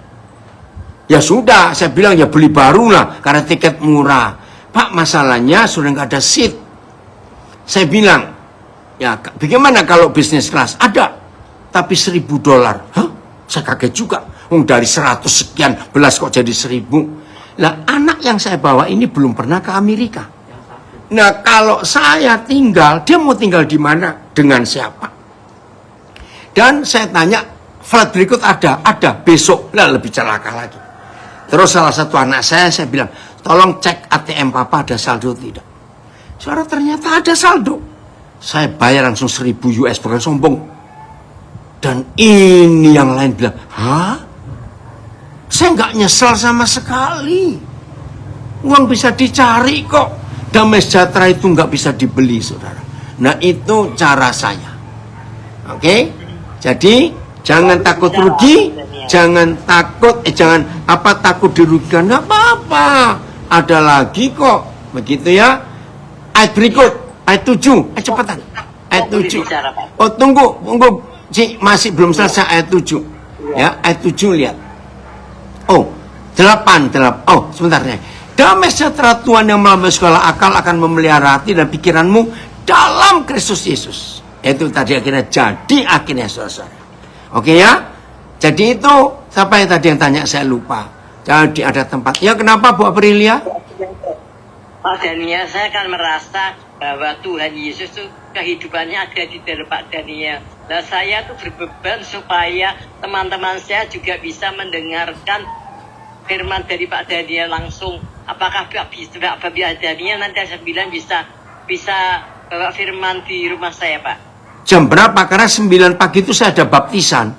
Ya sudah, saya bilang ya beli baru lah karena tiket murah. Pak, masalahnya sudah nggak ada seat. Saya bilang, ya bagaimana kalau bisnis kelas? Ada, tapi $1.000. Hah? Saya kaget juga. Dari 100 sekian belas kok jadi 1.000. Nah, anak yang saya bawa ini belum pernah ke Amerika. Nah, kalau saya tinggal, dia mau tinggal di mana? Dengan siapa? Dan saya tanya, flight berikut ada besok. Lah, lebih celaka lagi. Terus salah satu anak saya bilang, tolong cek ATM Papa ada saldo tidak. Saudara, ternyata ada saldo. Saya bayar langsung 1.000 US, bukan sombong. Dan ini yang lain bilang, hah? Saya nggak nyesel sama sekali. Uang bisa dicari kok. Damai sejahtera itu nggak bisa dibeli, saudara. Nah, itu cara saya. Oke? Jadi, jangan takut rugi. Jangan takut, takut dirugikan. Nggak apa-apa. Ada lagi kok. Begitu ya. Ayat berikut. Ayat 7. Cepetan. Ayat 7. Oh, tunggu. Masih belum selesai ayat 7. Ya, ayat 7 lihat. Oh, 8. Oh, sebentar ya. Damai sejahtera Tuhan yang melampaui segala akal akan memelihara hati dan pikiranmu dalam Kristus Yesus. Itu tadi akhirnya saudara-saudara. Oke ya? Jadi itu, siapa yang tadi yang tanya saya lupa. Jadi ada tempat. Ya kenapa Bu Aprilia? Pak Daniel, saya kan merasa bahwa Tuhan Yesus itu kehidupannya ada di dalam Pak Daniel. Nah, saya tuh berbeban supaya teman-teman saya juga bisa mendengarkan firman dari Pak Daniel langsung, apakah Pak Daniel nanti jam 9 bisa bawa firman di rumah saya, Pak? Jam berapa? Karena 9 pagi itu saya ada baptisan.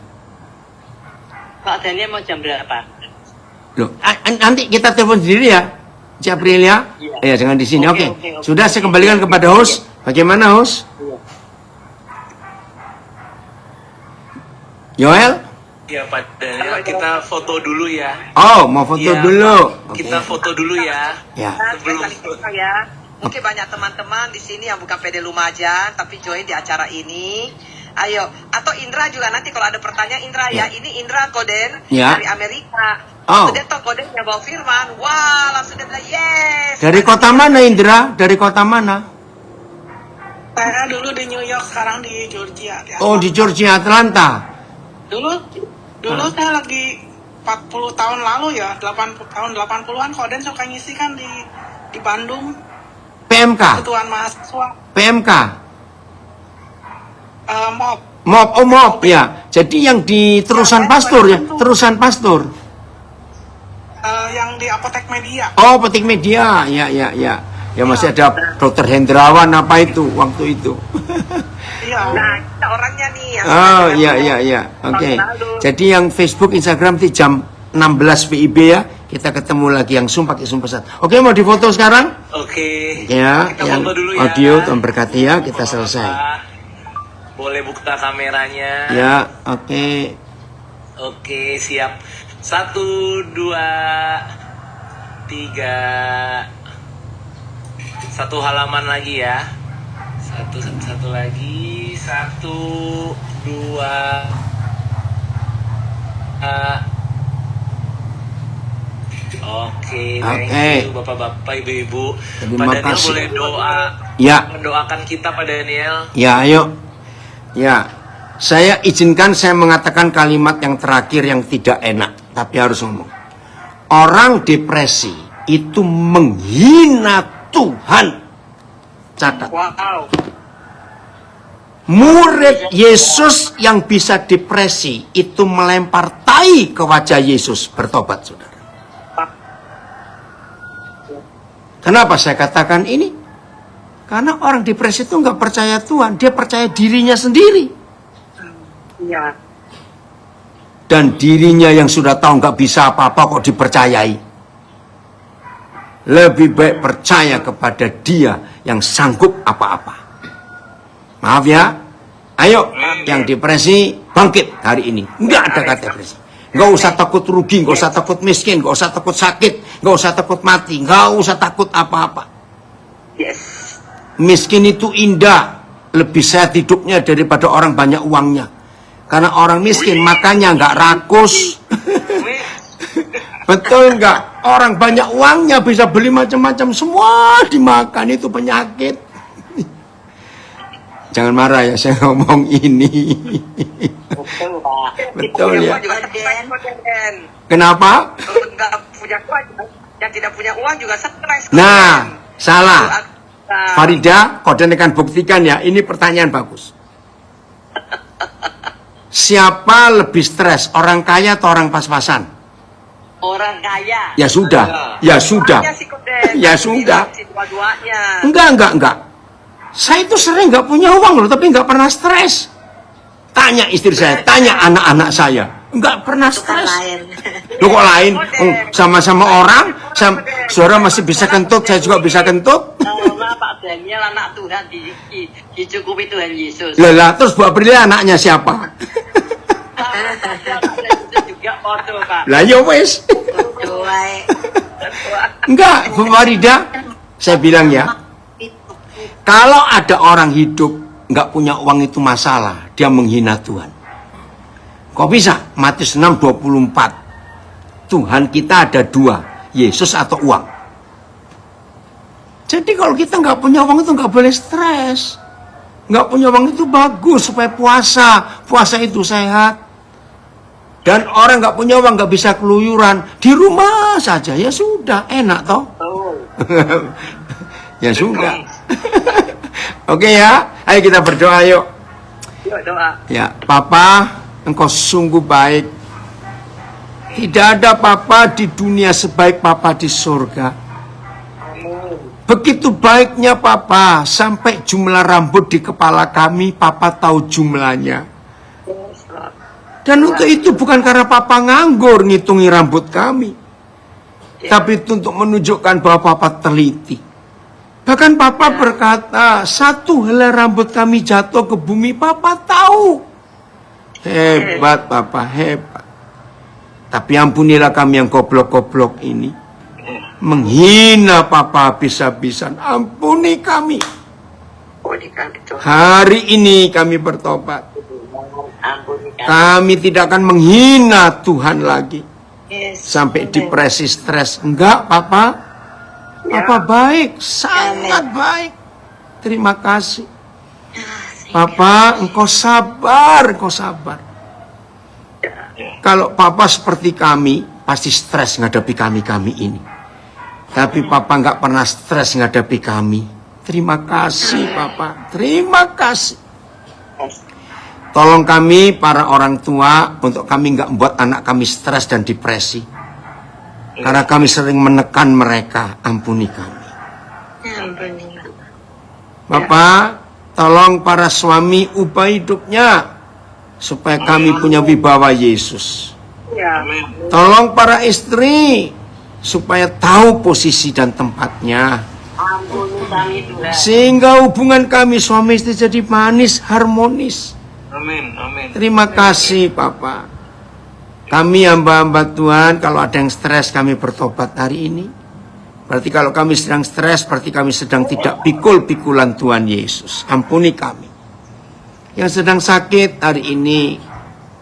Pak Daniel mau jam berapa? Loh, nanti kita telepon sendiri ya, Cik Aprilia. Iya. Ya, jangan di sini. Oke. Oke. Sudah saya kembalikan kepada host. Bagaimana host? Yoel? Ya Pak Daniel, kita foto dulu ya. Oh, mau foto Iya, dulu. Pak. Kita foto dulu ya. Ya. Sebelum Ya. Mungkin banyak teman-teman di sini yang bukan PD Lumajang tapi join di acara ini. Ayo, atau Indra juga nanti kalau ada pertanyaan Indra ya. Ini Indra Koden Ya. dari Amerika. Oh. Sudah toh Koden yang bawa firman. Wah, langsung dia bilang yes. Dari kota mana Indra? Dari kota mana? Saya dulu di New York, sekarang di Georgia. Oh, di Georgia, Atlanta. Dulu saya lagi 40 tahun lalu ya, 80 tahun 80-an Koden suka ngisi kan di Bandung, PMK. Ketuaan Mahasiswa. PMK. MOP. MOP, oh MOP ya. Jadi yang di terusan pastor ya, terusan pastor. Yang di Apotek Media. Oh, petik media. Ya. Ya masih ada Dr. Hendrawan apa itu waktu itu. Iya. Nah, kita orangnya nih yang Oh, iya. Oke. Jadi yang Facebook, Instagram di jam 16 WIB ya. Kita ketemu lagi yang Zoom pakai Zoom pesan. Oke, mau difoto sekarang? Oke. Ya, Kita yang foto dulu ya. audio Tuhan berkati ya, kita selesai. Boleh buka kameranya. Ya, oke. Oke, siap. 1, 2, 3. Satu halaman lagi ya. Satu lagi. 1, 2. Oke, thank you Bapak-bapak, Ibu-ibu. Terima Pak Daniel kasih. boleh doa Ya. mendoakan kita Pak Daniel. Ya, ayo. Ya, saya izinkan saya mengatakan kalimat yang terakhir yang tidak enak, tapi harus ngomong. Orang depresi itu menghina Tuhan. Catat. Wow. Murid Yesus yang bisa depresi itu melempar tai ke wajah Yesus. Bertobat, saudara. Kenapa saya katakan ini? Karena orang depresi itu nggak percaya Tuhan, dia percaya dirinya sendiri. Iya. Dan dirinya yang sudah tahu nggak bisa apa-apa kok dipercayai. Lebih baik percaya kepada dia yang sanggup apa-apa. Maaf ya. Ayo, yang depresi bangkit hari ini. Nggak ada kata depresi. Nggak usah takut rugi, nggak usah takut miskin, nggak usah takut sakit, nggak usah takut mati, nggak usah takut apa-apa. Yes. Miskin itu indah, lebih sehat hidupnya daripada orang banyak uangnya. Karena orang miskin makanya nggak rakus. Betul nggak? Orang banyak uangnya bisa beli macam-macam, semua dimakan, itu penyakit. Jangan marah ya saya ngomong ini. Betul, Pak. Betul ya. Juga stres, Koden. Kenapa? Kalau nggak punya uang, yang tidak punya uang juga stres. Nah, salah. Nah, Farida, Koden akan buktikan ya. Ini pertanyaan bagus. Siapa lebih stres? Orang kaya atau orang pas-pasan? Orang kaya. Ya sudah. Ya sudah. Dua-duanya sih, Koden. Ya sudah. Bilang sih, dua-duanya. Enggak. Saya itu sering nggak punya uang loh, tapi nggak pernah stres. Tanya istri saya, tanya anak-anak saya, nggak pernah stres. Loh kok lain? Oh, sama-sama orang, suara masih bisa kentut, saya juga bisa kentut. Karena Pak Daniel anak Tuhan dicukupi Tuhan Yesus. Lelah, terus Bu Aprilia anaknya siapa? Itu juga ordo, Pak. Lah ya wes. Enggak, Bu Farida, saya bilang ya, kalau ada orang hidup nggak punya uang itu masalah, dia menghina Tuhan. Kok bisa? Matius 6:24. Tuhan kita ada dua, Yesus atau uang. Jadi kalau kita nggak punya uang itu nggak boleh stres. Nggak punya uang itu bagus supaya puasa itu sehat. Dan orang nggak punya uang nggak bisa keluyuran, di rumah saja ya sudah, enak toh. Ya sudah. Oke ya, ayo kita berdoa yuk. Yuk doa. Ya, Papa, Engkau sungguh baik. Tidak ada papa di dunia sebaik papa di surga. Begitu baiknya papa, sampai jumlah rambut di kepala kami, papa tahu jumlahnya. Dan untuk itu bukan karena papa nganggur ngitungi rambut kami, tapi itu untuk menunjukkan bahwa papa teliti. Bahkan papa berkata, satu helai rambut kami jatuh ke bumi, papa tahu. Hebat papa, hebat. Tapi ampunilah kami yang goblok-goblok ini, menghina papa habis-habisan. Ampuni kami. Hari ini kami bertobat. Kami tidak akan menghina Tuhan lagi sampai depresi, stres. Enggak papa. Papa baik, sangat baik. Terima kasih papa, engkau sabar, engkau sabar. Kalau papa seperti kami, pasti stres menghadapi kami ini. Tapi papa nggak pernah stres menghadapi kami. Terima kasih papa, terima kasih. Tolong kami para orang tua untuk kami nggak membuat anak kami stres dan depresi. Karena kami sering menekan mereka, ampuni kami. Bapak, tolong para suami ubah hidupnya supaya kami punya wibawa Yesus. Tolong para istri supaya tahu posisi dan tempatnya, sehingga hubungan kami suami istri jadi manis, harmonis. Terima kasih Papa. Kami hamba-hamba Tuhan, kalau ada yang stres kami bertobat hari ini. Berarti kalau kami sedang stres, berarti kami sedang tidak pikul-pikulan Tuhan Yesus. Ampuni kami. Yang sedang sakit hari ini,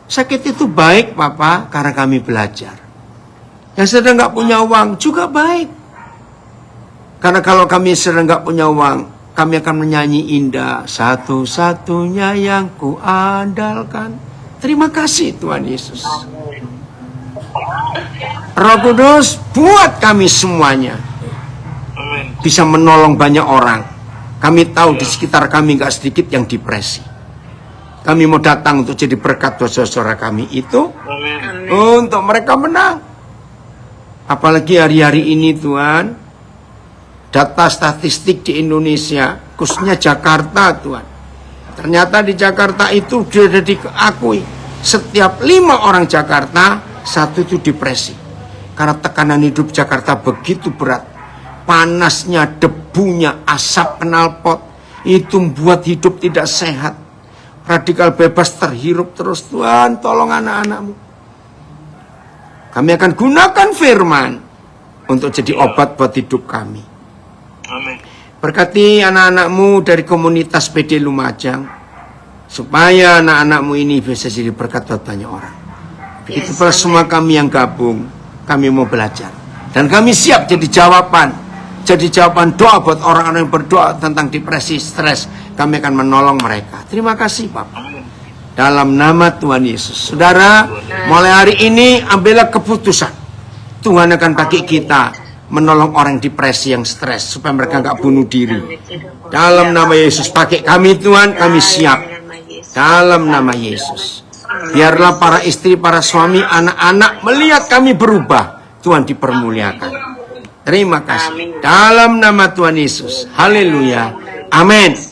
sakit itu baik Papa, karena kami belajar. Yang sedang nggak punya uang juga baik, karena kalau kami sedang nggak punya uang, kami akan menyanyi indah, satu-satunya yang kuandalkan. Terima kasih Tuhan Yesus. Roh Kudus, buat kami semuanya bisa menolong banyak orang. Kami tahu di sekitar kami nggak sedikit yang depresi. Kami mau datang untuk jadi berkat buat saudara kami itu, untuk mereka menang. Apalagi hari-hari ini Tuhan, data statistik di Indonesia, khususnya Jakarta Tuhan. Ternyata di Jakarta itu sudah diakui, setiap 5 orang Jakarta, 1 itu depresi. Karena tekanan hidup Jakarta begitu berat. Panasnya, debunya, asap knalpot, itu membuat hidup tidak sehat. Radikal bebas terhirup terus. Tuhan, tolong anak-anak-Mu. Kami akan gunakan firman untuk jadi obat buat hidup kami. Berkati anak-anak-Mu dari komunitas PD Lumajang, supaya anak-anak-Mu ini bisa jadi berkat buat banyak orang. Begitu pula semua kami yang gabung, kami mau belajar. Dan kami siap jadi jawaban doa buat orang-orang yang berdoa tentang depresi, stres. Kami akan menolong mereka. Terima kasih Bapak. Dalam nama Tuhan Yesus. Saudara, mulai hari ini ambillah keputusan. Tuhan akan pakai kita menolong orang depresi yang stres, supaya mereka nggak bunuh diri. Dalam nama Yesus, pakai kami Tuhan, kami siap. Dalam nama Yesus. Biarlah para istri, para suami, anak-anak melihat kami berubah. Tuhan dipermuliakan. Terima kasih. Dalam nama Tuhan Yesus. Haleluya. Amin.